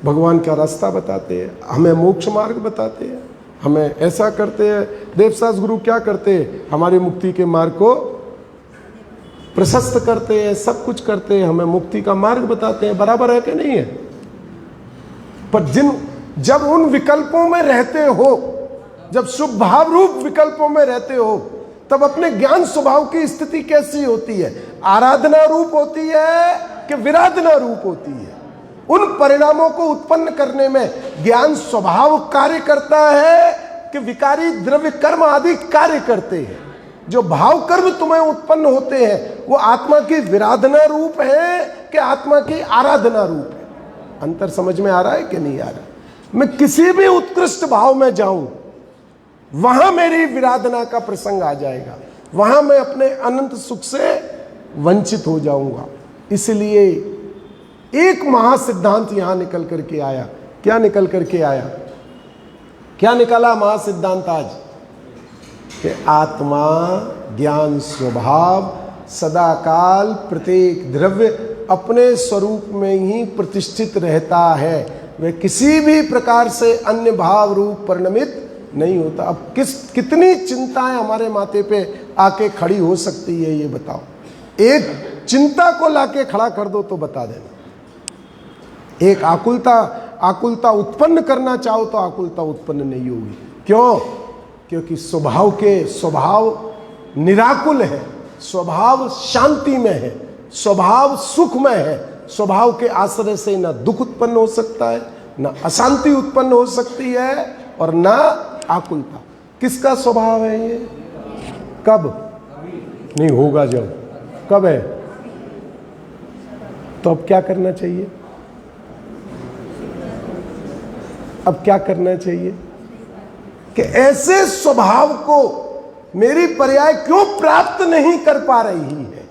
भगवान का रास्ता बताते हैं, हमें मोक्ष मार्ग बताते हैं, हमें ऐसा करते हैं। देवसास गुरु क्या करते हैं? हमारी मुक्ति के मार्ग को प्रशस्त करते हैं, सब कुछ करते हैं, हमें मुक्ति का मार्ग बताते हैं। बराबर है कि नहीं है? पर जब उन विकल्पों में रहते हो, जब शुभ भाव रूप विकल्पों में रहते हो, तब अपने ज्ञान स्वभाव की स्थिति कैसी होती है? आराधना रूप होती है कि विराधना रूप होती है? उन परिणामों को उत्पन्न करने में ज्ञान स्वभाव कार्य करता है कि विकारी द्रव्य कर्म आदि कार्य करते हैं? जो भाव कर्म तुम्हें उत्पन्न होते हैं वो आत्मा की विराधना रूप है कि आत्मा की आराधना रूप है? अंतर समझ में आ रहा है कि नहीं आ रहा? मैं किसी भी उत्कृष्ट भाव में जाऊं, वहां मेरी विराधना का प्रसंग आ जाएगा, वहां मैं अपने अनंत सुख से वंचित हो जाऊंगा। इसलिए एक महासिद्धांत यहां निकल करके आया। क्या निकल करके आया? क्या निकाला महासिद्धांत आज? कि आत्मा ज्ञान स्वभाव सदा काल प्रत्येक द्रव्य अपने स्वरूप में ही प्रतिष्ठित रहता है, वह किसी भी प्रकार से अन्य भाव रूप परिणमित नहीं होता। अब कितनी चिंताएं हमारे माथे पे आके खड़ी हो सकती है, ये बताओ। एक चिंता को लाके खड़ा कर दो तो बता देना। एक आकुलता उत्पन्न करना चाहो तो आकुलता उत्पन्न नहीं होगी। क्यों? क्योंकि स्वभाव निराकुल है, स्वभाव शांति में है, स्वभाव सुख में है। स्वभाव के आश्रय से ना दुख उत्पन्न हो सकता है, ना अशांति उत्पन्न हो सकती है, और ना आकुलता। किसका स्वभाव है ये? कब नहीं होगा? जब कब है? तो अब क्या करना चाहिए? अब क्या करना चाहिए कि ऐसे स्वभाव को मेरी पर्याय क्यों प्राप्त नहीं कर पा रही है?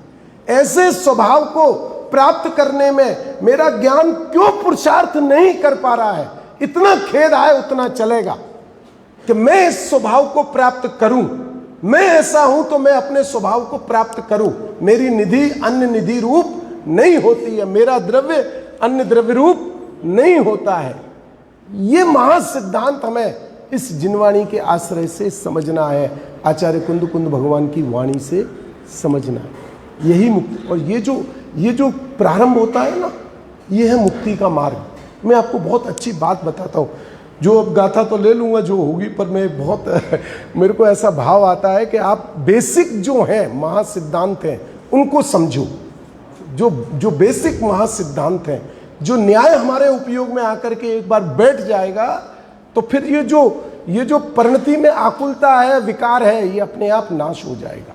ऐसे स्वभाव को प्राप्त करने में मेरा ज्ञान क्यों पुरुषार्थ नहीं कर पा रहा है? इतना खेद आए उतना चलेगा कि मैं इस स्वभाव को प्राप्त करूं। मैं ऐसा हूं तो मैं अपने स्वभाव को प्राप्त करूं। मेरी निधि अन्य निधि रूप नहीं होती है, मेरा द्रव्य अन्य द्रव्य रूप नहीं होता है। ये महासिद्धांत हमें इस जिनवाणी के आश्रय से समझना है, आचार्य कुंद भगवान की वाणी से समझना है। यही मुक्ति, और ये जो प्रारंभ होता है ना, ये है मुक्ति का मार्ग। मैं आपको बहुत अच्छी बात बताता हूँ, जो अब गाथा तो ले लूँगा जो होगी, पर मैं मेरे को ऐसा भाव आता है कि आप बेसिक जो हैं महासिद्धांत हैं उनको समझो। जो बेसिक महासिद्धांत हैं, जो न्याय हमारे उपयोग में आकर के एक बार बैठ जाएगा, तो फिर ये जो परिणति में आकुलता है, विकार है, ये अपने आप नाश हो जाएगा।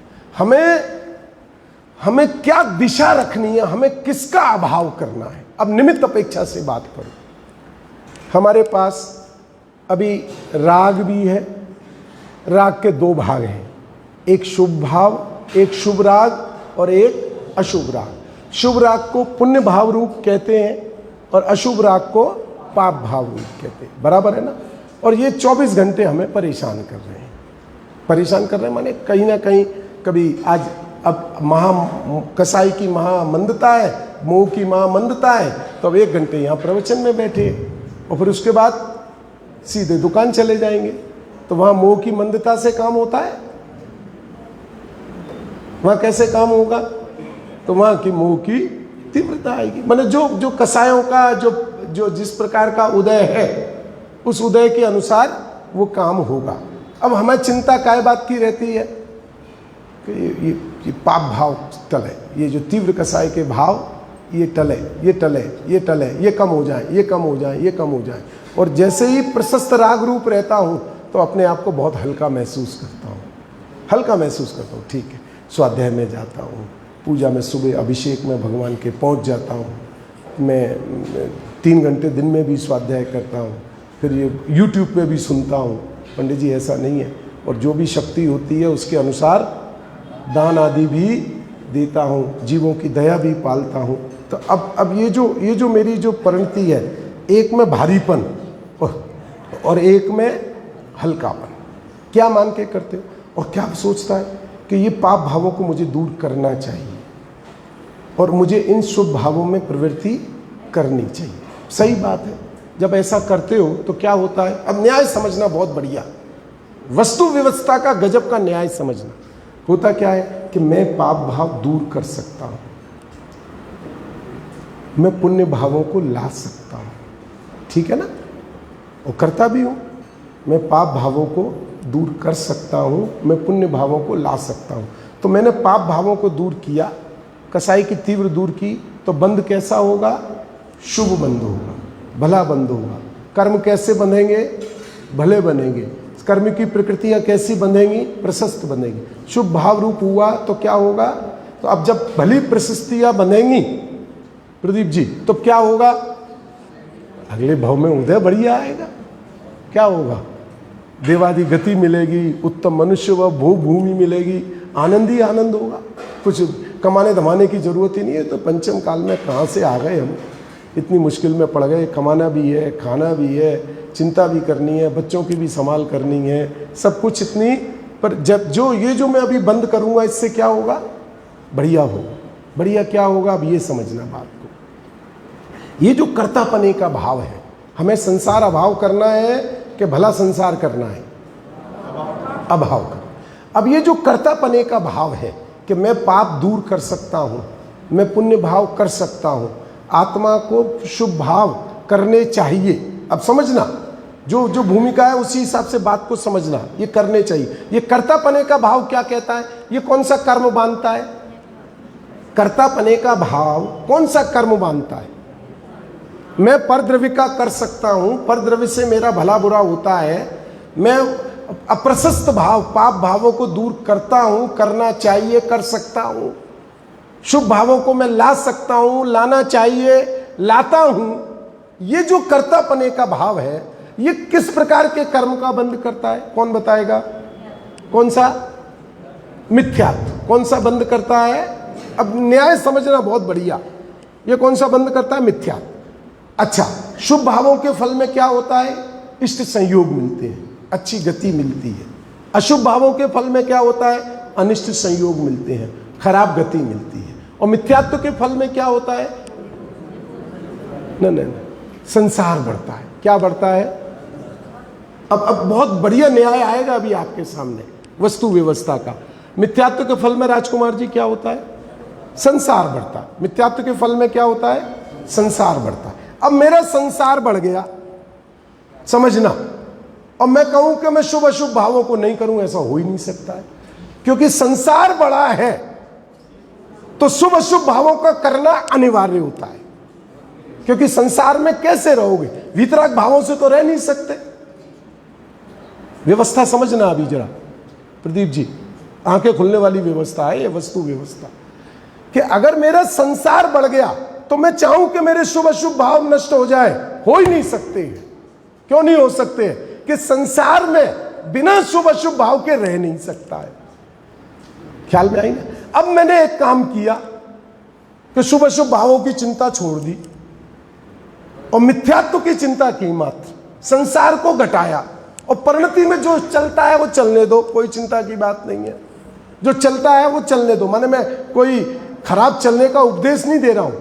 हमें क्या दिशा रखनी है, हमें किसका अभाव करना है। अब निमित्त अपेक्षा से बात करो। हमारे पास अभी राग भी है। राग के 2 भाग हैं, एक शुभ भाव, एक शुभ राग और एक अशुभ राग। शुभ राग को पुण्य भाव रूप कहते हैं और अशुभ राग को पाप भाव कहते हैं, बराबर है ना। और ये 24 घंटे हमें परेशान कर रहे हैं, परेशान कर रहे हैं माने कहीं ना कहीं, कभी आज अब कसाई की महामंदता है, मोह की महामंदता है, तो अब 1 घंटे यहाँ प्रवचन में बैठे और फिर उसके बाद सीधे दुकान चले जाएंगे, तो वहाँ मोह की मंदता से काम होता है? वहाँ कैसे काम होगा? तो वहाँ की मोह की तीव्रता आएगी। माने जो कसायों का जो जिस प्रकार का उदय है, उस उदय के अनुसार वो काम होगा। अब हमें चिंता काय बात की रहती है कि ये पाप भाव टले, ये जो तीव्र कसाय के भाव ये टले, ये टले, ये टले, ये कम हो जाए, ये कम हो जाए, ये कम हो जाए। और जैसे ही प्रशस्त राग रूप रहता हूँ तो अपने आप को बहुत हल्का महसूस करता हूँ, हल्का महसूस करता हूँ। ठीक है, स्वाध्याय में जाता हूँ, पूजा में सुबह अभिषेक में भगवान के पहुँच जाता हूँ, मैं 3 घंटे दिन में भी स्वाध्याय करता हूँ, फिर ये YouTube पे भी सुनता हूँ। पंडित जी ऐसा नहीं है, और जो भी शक्ति होती है उसके अनुसार दान आदि भी देता हूँ, जीवों की दया भी पालता हूँ। तो अब ये जो मेरी जो परिणति है, एक में भारीपन और एक में हल्कापन, क्या मान के करते हो? और क्या सोचता है कि ये पाप भावों को मुझे दूर करना चाहिए और मुझे इन शुभ भावों में प्रवृत्ति करनी चाहिए। सही बात है, जब ऐसा करते हो तो क्या होता है? अब न्याय समझना बहुत बढ़िया, वस्तु व्यवस्था का गजब का न्याय समझना। होता क्या है कि मैं पाप भाव दूर कर सकता हूँ, मैं पुण्य भावों को ला सकता हूँ, ठीक है ना, और करता भी हूँ। मैं पाप भावों को दूर कर सकता हूँ, मैं पुण्य भावों को ला सकता हूँ। तो मैंने पाप भावों को दूर किया, कसाई की तीव्र दूर की, तो बंध कैसा होगा? शुभ बंध होगा, भला बंध होगा। कर्म कैसे बंधेंगे? भले बनेंगे। कर्म की प्रकृतियाँ कैसी बंधेंगी? प्रशस्त बंधेंगी। शुभ भाव रूप हुआ तो क्या होगा? तो अब जब भली प्रशस्तियाँ बंधेंगी प्रदीप जी, तो क्या होगा? अगले भाव में उदय बढ़िया आएगा। क्या होगा? देवादि गति मिलेगी, उत्तम मनुष्य व भोग भूमि मिलेगी, आनंद ही आनंद होगा। कुछ कमाने धमाने की जरूरत ही नहीं है। तो पंचम काल में कहाँ से आ गए हम, इतनी मुश्किल में पड़ गए। कमाना भी है, खाना भी है, चिंता भी करनी है, बच्चों की भी संभाल करनी है, सब कुछ इतनी। पर जब जो मैं अभी बंद करूँगा, इससे क्या होगा? बढ़िया होगा। बढ़िया क्या होगा? अब ये समझना बात को। ये जो कर्तापने का भाव है, हमें संसार अभाव करना है कि भला संसार करना है? अभाव करना। अब ये जो कर्तापने का भाव है कि मैं पाप दूर कर सकता हूँ, मैं पुण्य भाव कर सकता हूँ, आत्मा को शुभ भाव करने चाहिए। अब समझना, जो भूमिका है उसी हिसाब से बात को समझना। ये करने चाहिए। ये कर्तापने का भाव क्या कहता है? ये कौन सा कर्म बांधता है? कर्तापने का भाव कौन सा कर्म बांधता है? मैं परद्रव्य का कर सकता हूं, परद्रव्य से मेरा भला बुरा होता है, मैं अप्रशस्त भाव पाप भावों को दूर करता हूं, करना चाहिए, कर सकता हूं, शुभ भावों को मैं ला सकता हूं, लाना चाहिए, लाता हूं। ये जो कर्तापने का भाव है, ये किस प्रकार के कर्म का बंद करता है? कौन बताएगा? कौन सा? मिथ्यात्व। कौन सा बंद करता है? अब न्याय समझना बहुत बढ़िया। ये कौन सा बंद करता है? मिथ्यात्व। अच्छा, शुभ भावों के फल में क्या होता है? इष्ट संयोग मिलते हैं, अच्छी गति मिलती है। अशुभ भावों के फल में क्या होता है? अनिष्ट संयोग मिलते हैं, खराब गति मिलती है। और मिथ्यात्व के फल में क्या होता है? नहीं, संसार बढ़ता है। क्या बढ़ता है? अब बहुत बढ़िया न्याय आएगा अभी आपके सामने वस्तु व्यवस्था का। मिथ्यात्व के फल में राजकुमार जी क्या होता है? संसार बढ़ता है। मिथ्यात्व के फल में क्या होता है? संसार बढ़ता है। अब मेरा संसार बढ़ गया, समझना, और मैं कहूं कि मैं शुभ अशुभ भावों को नहीं करूं, ऐसा हो ही नहीं सकता है। क्योंकि संसार बड़ा है तो शुभ अशुभ भावों का करना अनिवार्य होता है। क्योंकि संसार में कैसे रहोगे? वितराग भावों से तो रह नहीं सकते। व्यवस्था समझना अभी जरा प्रदीप जी, आंखें खुलने वाली व्यवस्था है ये वस्तु व्यवस्था। कि अगर मेरा संसार बढ़ गया तो मैं चाहूं कि मेरे शुभ अशुभ भाव नष्ट हो जाए, हो ही नहीं सकते। क्यों नहीं हो सकते? कि संसार में बिना शुभ अशुभ भाव के रह नहीं सकता है। ख्याल में आई ना? अब मैंने एक काम किया कि शुभ अशुभ भावों की चिंता छोड़ दी और मिथ्यात्व की चिंता की मात्र, संसार को घटाया। और परिणति में जो चलता है वो चलने दो, कोई चिंता की बात नहीं है। जो चलता है वो चलने दो, माने मैं कोई खराब चलने का उपदेश नहीं दे रहा हूं,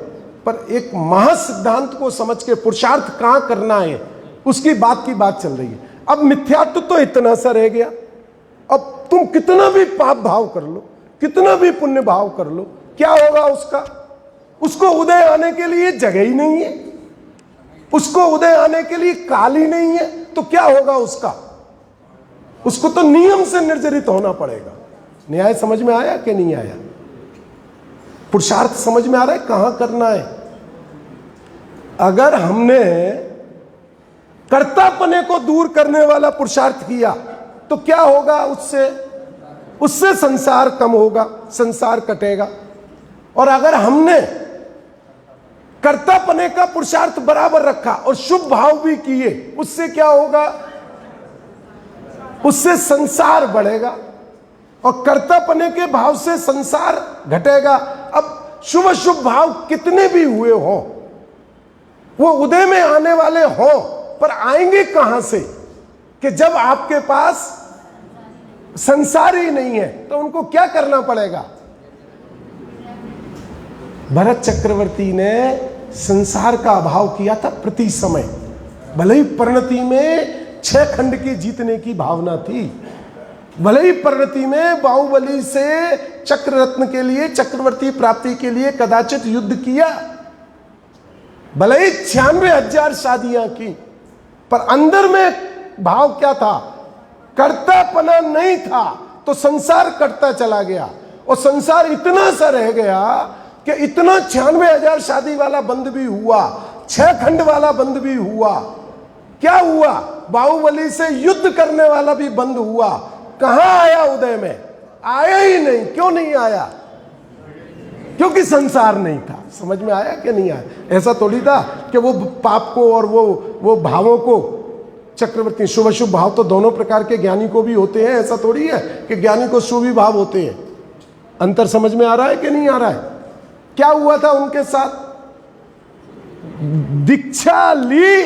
पर एक महासिद्धांत को समझ के पुरुषार्थ कहां करना है उसकी बात चल रही है। अब मिथ्यात्व तो इतना सा रह गया, अब तुम कितना भी पाप भाव कर लो, कितना भी पुण्य भाव कर लो, क्या होगा उसका? उसको उदय आने के लिए जगह ही नहीं है, उसको उदय आने के लिए काल ही नहीं है, तो क्या होगा उसका? उसको तो नियम से निर्जरित होना पड़ेगा। न्याय समझ में आया कि नहीं आया? पुरुषार्थ समझ में आ रहा है कहां करना है? अगर हमने कर्तापने को दूर करने वाला पुरुषार्थ किया तो क्या होगा? उससे संसार कम होगा, संसार कटेगा। और अगर हमने कर्तापने का पुरुषार्थ बराबर रखा और शुभ भाव भी किए, उससे क्या होगा? उससे संसार बढ़ेगा और कर्तापने के भाव से संसार घटेगा। अब शुभ शुभ भाव कितने भी हुए हों, वो उदय में आने वाले हों, पर आएंगे कहां से? कि जब आपके पास संसार ही नहीं है तो उनको क्या करना पड़ेगा? भरत चक्रवर्ती ने संसार का अभाव किया था प्रति समय। भले ही परिणति में 6 खंड के जीतने की भावना थी, भले ही परिणति में बाहुबली से चक्र रत्न के लिए, चक्रवर्ती प्राप्ति के लिए कदाचित युद्ध किया, भले ही 96,000 शादियां की, पर अंदर में भाव क्या था? कर्तापना नहीं था, तो संसार कटता चला गया। और संसार इतना सा रह गया कि इतना 96,000 शादी वाला बंद भी हुआ, 6 खंड वाला बंद भी हुआ। क्या हुआ? बाहुबली से युद्ध करने वाला भी बंद हुआ। कहां आया उदय में? आया ही नहीं। क्यों नहीं आया? क्योंकि संसार नहीं था। समझ में आया कि नहीं आया? ऐसा थोड़ी था कि वो पाप को और वो भावों को, चक्रवर्ती शुभ शुभ भाव तो दोनों प्रकार के ज्ञानी को भी होते हैं। ऐसा थोड़ी है कि ज्ञानी को शुभ ही भाव होते हैं। अंतर समझ में आ रहा है कि नहीं आ रहा है? क्या हुआ था उनके साथ? दीक्षा ली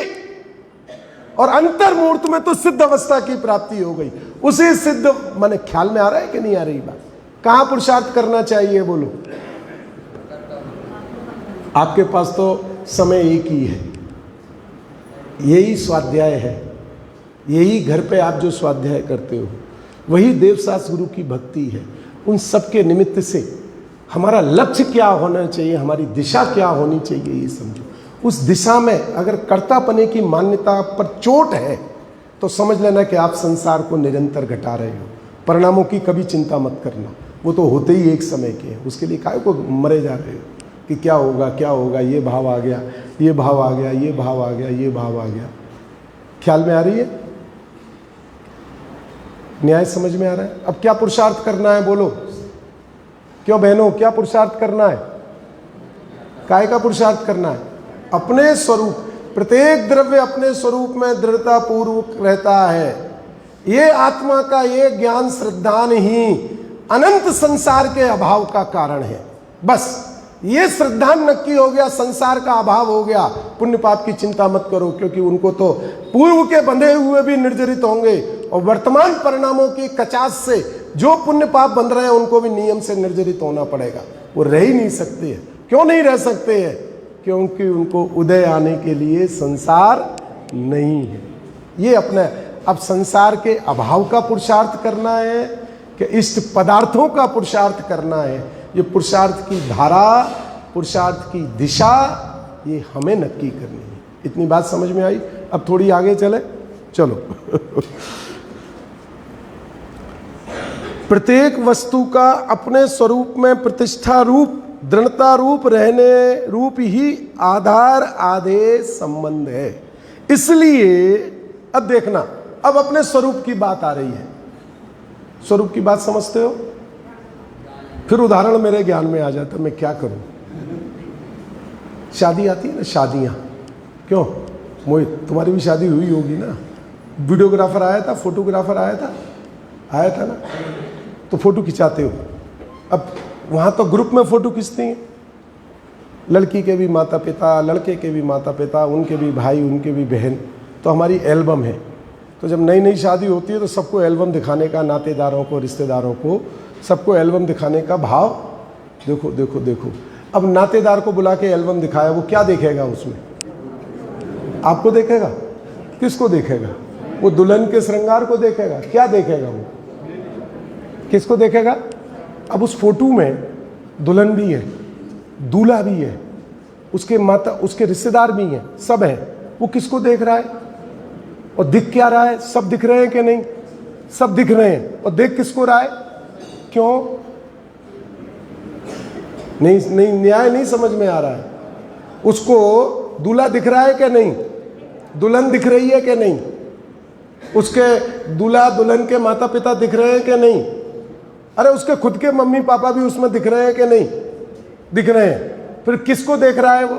और अंतर मुहूर्त में तो सिद्ध अवस्था की प्राप्ति हो गई। उसी सिद्ध, माने ख्याल में आ रहा है कि नहीं आ रही बात? कहां पुरुषार्थ करना चाहिए बोलो? आपके पास तो समय एक ही है, यही स्वाध्याय है, यही घर पे आप जो स्वाध्याय करते हो वही देवशास्त्र गुरु की भक्ति है। उन सब के निमित्त से हमारा लक्ष्य क्या होना चाहिए, हमारी दिशा क्या होनी चाहिए, ये समझो। उस दिशा में अगर कर्तापने की मान्यता पर चोट है तो समझ लेना कि आप संसार को निरंतर घटा रहे हो। परिणामों की कभी चिंता मत करना, वो तो होते ही एक समय के हैं। उसके लिए काहे को मरे जा रहे हो कि क्या होगा क्या होगा, ये भाव आ गया, ये भाव आ गया, ये भाव आ गया, ये भाव आ गया। ख्याल में आ रही है? न्याय समझ में आ रहा है? अब क्या पुरुषार्थ करना है बोलो? क्यों बहनों, क्या पुरुषार्थ करना है? काय का पुरुषार्थ करना है? अपने स्वरूप, प्रत्येक द्रव्य अपने स्वरूप में दृढ़ता पूर्वक रहता है। ये आत्मा का ये ज्ञान श्रद्धान ही अनंत संसार के अभाव का कारण है। बस ये श्रद्धान नक्की हो गया, संसार का अभाव हो गया। पुण्य पाप की चिंता मत करो, क्योंकि उनको तो पूर्व के बंधे हुए भी निर्जरित होंगे और वर्तमान परिणामों की कचास से जो पुण्य पाप बन रहे हैं उनको भी नियम से निर्जरित होना पड़ेगा। वो रह ही नहीं सकते हैं। क्यों नहीं रह सकते हैं? क्योंकि उनको उदय आने के लिए संसार नहीं है। ये अपने अब संसार के अभाव का पुरुषार्थ करना है कि इष्ट पदार्थों का पुरुषार्थ करना है। ये पुरुषार्थ की धारा, पुरुषार्थ की दिशा, ये हमें नक्की करनी है। इतनी बात समझ में आई? अब थोड़ी आगे चले, चलो। प्रत्येक वस्तु का अपने स्वरूप में प्रतिष्ठा रूप, दृढ़ता रूप रहने रूप ही आधार आदेश संबंध है। इसलिए अब देखना, अब अपने स्वरूप की बात आ रही है। स्वरूप की बात समझते हो? फिर उदाहरण मेरे ज्ञान में आ जाता, मैं क्या करूं? शादी आती है ना, शादियां। क्यों मोहित, तुम्हारी भी शादी हुई होगी ना? वीडियोग्राफर आया था, फोटोग्राफर आया था ना, तो फोटो खिंचाते हो। अब वहां तो ग्रुप में फोटो खींचते हैं, लड़की के भी माता पिता, लड़के के भी माता पिता, उनके भी भाई, उनके भी बहन, तो हमारी एल्बम है। तो जब नई नई शादी होती है तो सबको एल्बम दिखाने का, नातेदारों को, रिश्तेदारों को, सबको एल्बम दिखाने का भाव। देखो देखो देखो, अब नातेदार को बुला के एल्बम दिखाया, वो क्या देखेगा उसमें? आपको देखेगा? किसको देखेगा? वो दुल्हन के श्रृंगार को देखेगा? क्या देखेगा वो? किसको देखेगा? अब उस फोटो में दुल्हन भी है, दूल्हा भी है, उसके माता, उसके रिश्तेदार भी हैं, सब हैं। वो किसको देख रहा है? और दिख क्या रहा है? सब दिख रहे हैं कि नहीं? सब दिख रहे हैं। और देख किसको रहा है? क्यों? नहीं, न्याय नहीं समझ में आ रहा है। उसको दूल्हा दिख रहा है कि नहीं? दुल्हन दिख रही है कि नहीं? उसके दूल्हा दुल्हन के माता पिता दिख रहे हैं कि नहीं? अरे उसके खुद के मम्मी पापा भी उसमें दिख रहे हैं कि नहीं? दिख रहे हैं। फिर किसको देख रहा है वो?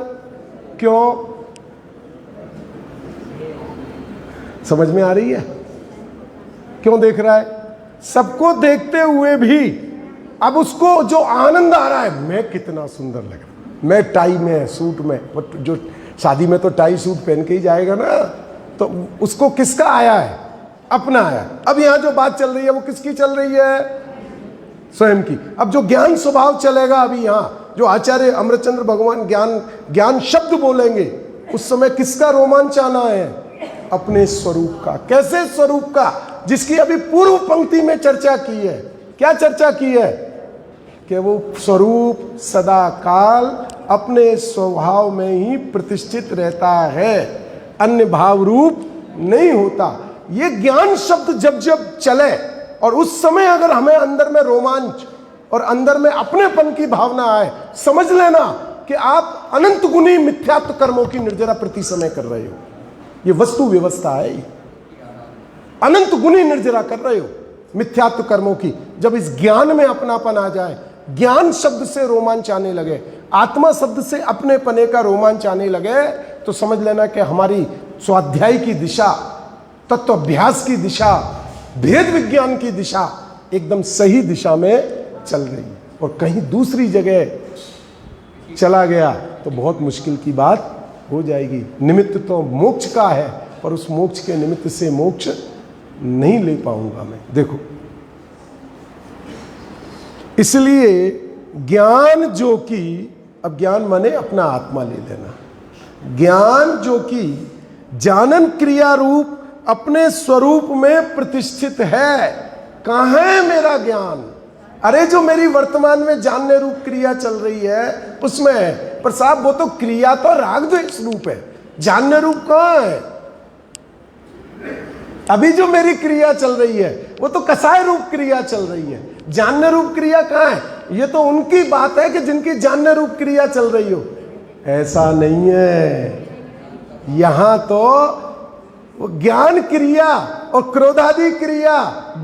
क्यों? समझ में आ रही है? क्यों देख रहा है? सबको देखते हुए भी अब उसको जो आनंद आ रहा है, मैं कितना सुंदर लग रहा हूं, मैं टाई में, सूट में, जो शादी में तो टाई सूट पहन के ही जाएगा ना, तो उसको किसका आया है? अपना आया। अब यहां जो बात चल रही है वो किसकी चल रही है? स्वयं की। अब जो ज्ञान स्वभाव चलेगा, अभी यहां जो आचार्य अमृतचंद्र भगवान ज्ञान शब्द बोलेंगे, उस समय किसका रोमांच आना है? अपने स्वरूप का। कैसे स्वरूप का? जिसकी अभी पूर्व पंक्ति में चर्चा की है। क्या चर्चा की है? कि वो स्वरूप सदा काल अपने स्वभाव में ही प्रतिष्ठित रहता है, अन्य भाव रूप नहीं होता। ये ज्ञान शब्द जब जब चले और उस समय अगर हमें अंदर में रोमांच और अंदर में अपनेपन की भावना आए, समझ लेना कि आप अनंत गुणी मिथ्यात्व कर्मों की निर्जरा प्रति समय कर रहे हो। ये वस्तु व्यवस्था है। अनंत गुणी निर्जरा कर रहे हो मिथ्यात्व कर्मों की। जब इस ज्ञान में अपनापन आ जाए, ज्ञान शब्द से रोमांच आने लगे, आत्मा शब्द से अपने पने का रोमांच आने लगे, तो समझ लेना कि हमारी स्वाध्याय की दिशा, तत्व अभ्यास की दिशा, भेद विज्ञान की दिशा एकदम सही दिशा में चल रही है। और कहीं दूसरी जगह चला गया तो बहुत मुश्किल की बात हो जाएगी। निमित्त तो मोक्ष का है, पर उस मोक्ष के निमित्त से मोक्ष नहीं ले पाऊंगा मैं। देखो, इसलिए ज्ञान जो कि, अब ज्ञान माने अपना आत्मा ले लेना, ज्ञान जो कि जानन क्रिया रूप अपने स्वरूप में प्रतिष्ठित है। कहां है मेरा ज्ञान? अरे जो मेरी वर्तमान में जानने रूप क्रिया चल रही है उसमें है। पर साहब वो तो क्रिया तो राग द्वेष रूप है, जानने रूप कहां है? अभी जो मेरी क्रिया चल रही है वो तो कसाय रूप क्रिया चल रही है, जानने रूप क्रिया कहां है? ये तो उनकी बात है कि जिनकी जानने रूप क्रिया चल रही हो। ऐसा नहीं है। यहां तो वो ज्ञान क्रिया और क्रोधादि क्रिया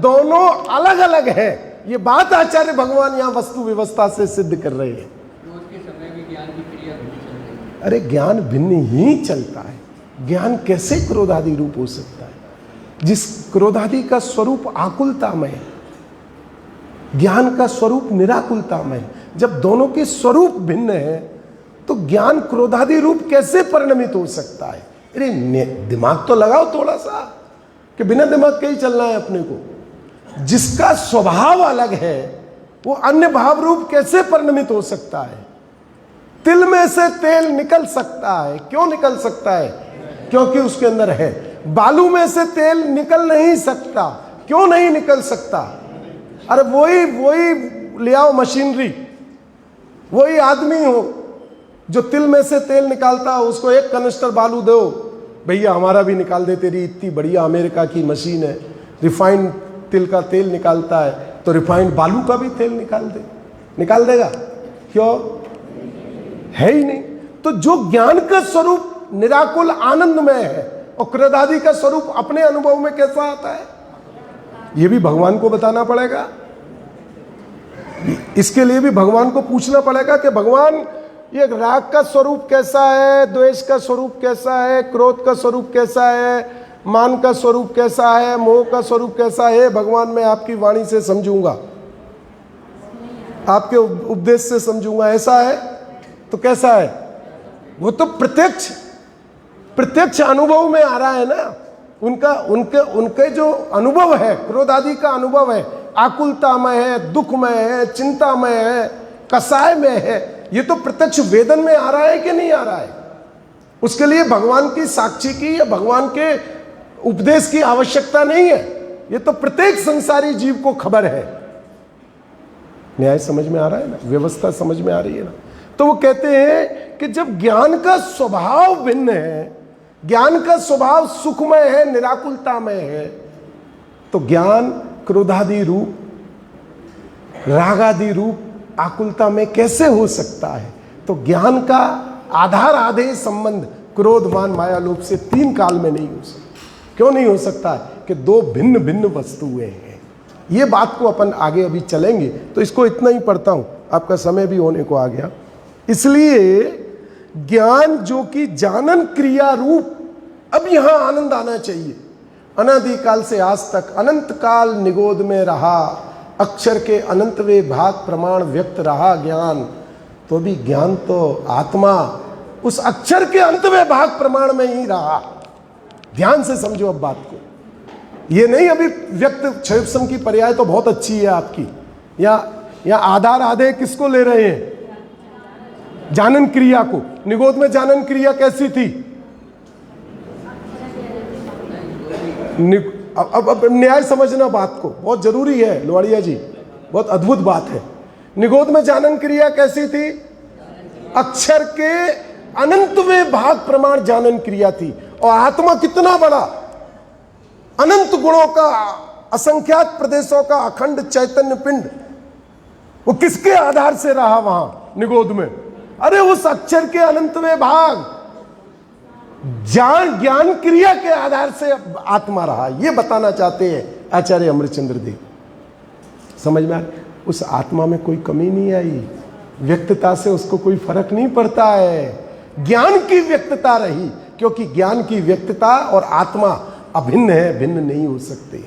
दोनों अलग अलग है। ये बात आचार्य भगवान यहां वस्तु व्यवस्था से सिद्ध कर रहे हैं। क्रोध के समय भी ज्ञान की क्रिया भिन्न चल रही है। अरे ज्ञान भिन्न ही चलता है। ज्ञान कैसे क्रोधादि रूप हो सकता है? जिस क्रोधादि का स्वरूप आकुलतामय है, ज्ञान का स्वरूप निराकुलतामय है। जब दोनों के स्वरूप भिन्न है तो ज्ञान क्रोधादि रूप कैसे परिणमित हो सकता है? अरे दिमाग तो लगाओ थोड़ा सा, कि बिना दिमाग के ही चलना है अपने को। जिसका स्वभाव अलग है वो अन्य भाव रूप कैसे परिणमित हो सकता है? तिल में से तेल निकल सकता है। क्यों निकल सकता है? क्योंकि उसके अंदर है। बालू में से तेल निकल नहीं सकता। क्यों नहीं निकल सकता? अरे वही ले आओ मशीनरी, वही आदमी हो जो तिल में से तेल निकालता हो, उसको एक कनिस्टर बालू दो, भैया हमारा भी निकाल दे, तेरी इतनी बढ़िया अमेरिका की मशीन है, रिफाइंड तिल का तेल निकालता है, तो रिफाइंड बालू का भी तेल निकाल देगा? क्यों? है ही नहीं। तो जो ज्ञान का स्वरूप निराकुल आनंदमय है और क्रोधादि का स्वरूप अपने अनुभव में कैसा आता है, यह भी भगवान को बताना पड़ेगा। इसके लिए भी भगवान को पूछना पड़ेगा कि भगवान ये राग का स्वरूप कैसा है, द्वेष का स्वरूप कैसा है, क्रोध का स्वरूप कैसा है, मान का स्वरूप कैसा है, मोह का स्वरूप कैसा है? भगवान मैं आपकी वाणी से समझूंगा, आपके उपदेश से समझूंगा। ऐसा है? तो कैसा है? वो तो प्रत्यक्ष अनुभव में आ रहा है ना। उनके जो अनुभव है, क्रोध आदि का अनुभव है, आकुलता में है, दुख में है, चिंता में है, कसाय में है, ये तो प्रत्यक्ष वेदन में आ रहा है कि नहीं आ रहा है? उसके लिए भगवान की साक्षी की या भगवान के उपदेश की आवश्यकता नहीं है। ये तो प्रत्येक संसारी जीव को खबर है। न्याय समझ में आ रहा है ना? व्यवस्था समझ में आ रही है ना? तो वो कहते हैं कि जब ज्ञान का स्वभाव भिन्न है, ज्ञान का स्वभाव सुखमय है, निराकुलता में है, तो ज्ञान क्रोधादि रूप, रागादि रूप आकुलता में कैसे हो सकता है? तो ज्ञान का आधार आधेय संबंध क्रोध मान माया लोभ से तीन काल में नहीं हो सकता। क्यों नहीं हो सकता है? कि दो भिन्न भिन्न वस्तुएं हैं। ये बात को अपन आगे अभी चलेंगे, तो इसको इतना ही पढ़ता हूं, आपका समय भी होने को आ गया। इसलिए ज्ञान जो कि जानन क्रिया रूप, अब यहां आनंद आना चाहिए। अनादिकाल से आज तक अनंत काल निगोद में रहा, अक्षर के अनंतवे भाग प्रमाण व्यक्त रहा ज्ञान, तो भी ज्ञान तो आत्मा उस अक्षर के अंतवे भाग प्रमाण में ही रहा। ध्यान से समझो अब बात को। ये नहीं अभी व्यक्त क्षयोपम की पर्याय तो बहुत अच्छी है आपकी, या आधार आधे किसको ले रहे हैं? जानन क्रिया को। निगोद में जानन क्रिया कैसी थी? अब न्याय समझना बात को, बहुत जरूरी है लोहाड़िया जी, बहुत अद्भुत बात है। निगोद में जानन क्रिया कैसी थी? अक्षर के अनंतवें भाग प्रमाण जानन क्रिया थी। और आत्मा कितना बड़ा, अनंत गुणों का, असंख्यात प्रदेशों का अखंड चैतन्य पिंड, वो किसके आधार से रहा वहां निगोद में? अरे उस अक्षर के अनंतवें भाग ज्ञान क्रिया के आधार से आत्मा रहा। ये बताना चाहते हैं आचार्य अमृतचंद्र देव। समझ में आ? उस आत्मा में कोई कमी नहीं आई, व्यक्तता से उसको कोई फर्क नहीं पड़ता है। ज्ञान की व्यक्तता रही, क्योंकि ज्ञान की व्यक्तता और आत्मा अभिन्न है, भिन्न नहीं हो सकते।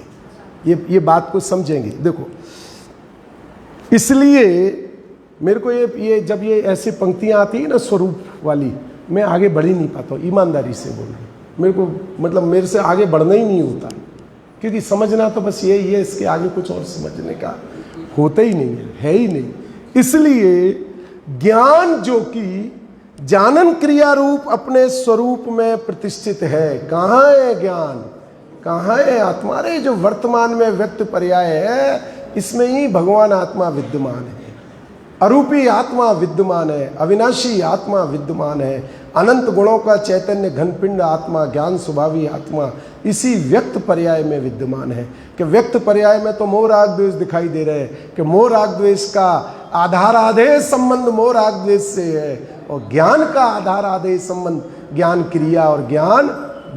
ये बात को समझेंगे। देखो, इसलिए मेरे को ये जब ये ऐसी पंक्तियां आती है ना स्वरूप वाली, मैं आगे बढ़ ही नहीं पाता हूँ, ईमानदारी से बोल रहा हूँ। मेरे को मतलब मेरे से आगे बढ़ना ही नहीं होता, क्योंकि समझना तो बस यही है, इसके आगे कुछ और समझने का होता ही नहीं है ही नहीं। इसलिए ज्ञान जो कि जानन क्रिया रूप अपने स्वरूप में प्रतिष्ठित है। कहाँ है ज्ञान? कहाँ है आत्मा? अरे जो वर्तमान में व्यक्त पर्याय है, इसमें ही भगवान आत्मा विद्यमान है। अरूपी आत्मा विद्यमान है, अविनाशी आत्मा विद्यमान है, अनंत गुणों का चैतन्य घनपिंड आत्मा, ज्ञान स्वभावी आत्मा इसी व्यक्त पर्याय में विद्यमान है। कि व्यक्त पर्याय में तो मोह राग द्वेष दिखाई दे रहे हैं कि मोह राग द्वेष का आधार आधेय संबंध मोह राग द्वेष से है, और ज्ञान का आधार आधेय संबंध ज्ञान क्रिया और ज्ञान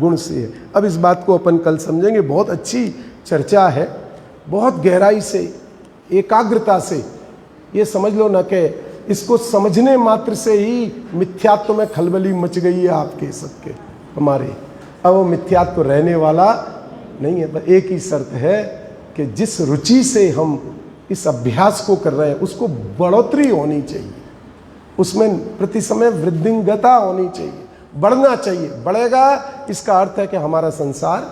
गुण से है। अब इस बात को अपन कल समझेंगे। बहुत अच्छी चर्चा है, बहुत गहराई से, एकाग्रता से ये समझ लो ना कि इसको समझने मात्र से ही मिथ्यात्व में खलबली मच गई है आपके सबके, हमारे। अब वो मिथ्यात्व रहने वाला नहीं है। पर एक ही शर्त है कि जिस रुचि से हम इस अभ्यास को कर रहे हैं उसको बढ़ोतरी होनी चाहिए, उसमें प्रति समय वृद्धिंगता होनी चाहिए, बढ़ना चाहिए। बढ़ेगा इसका अर्थ है कि हमारा संसार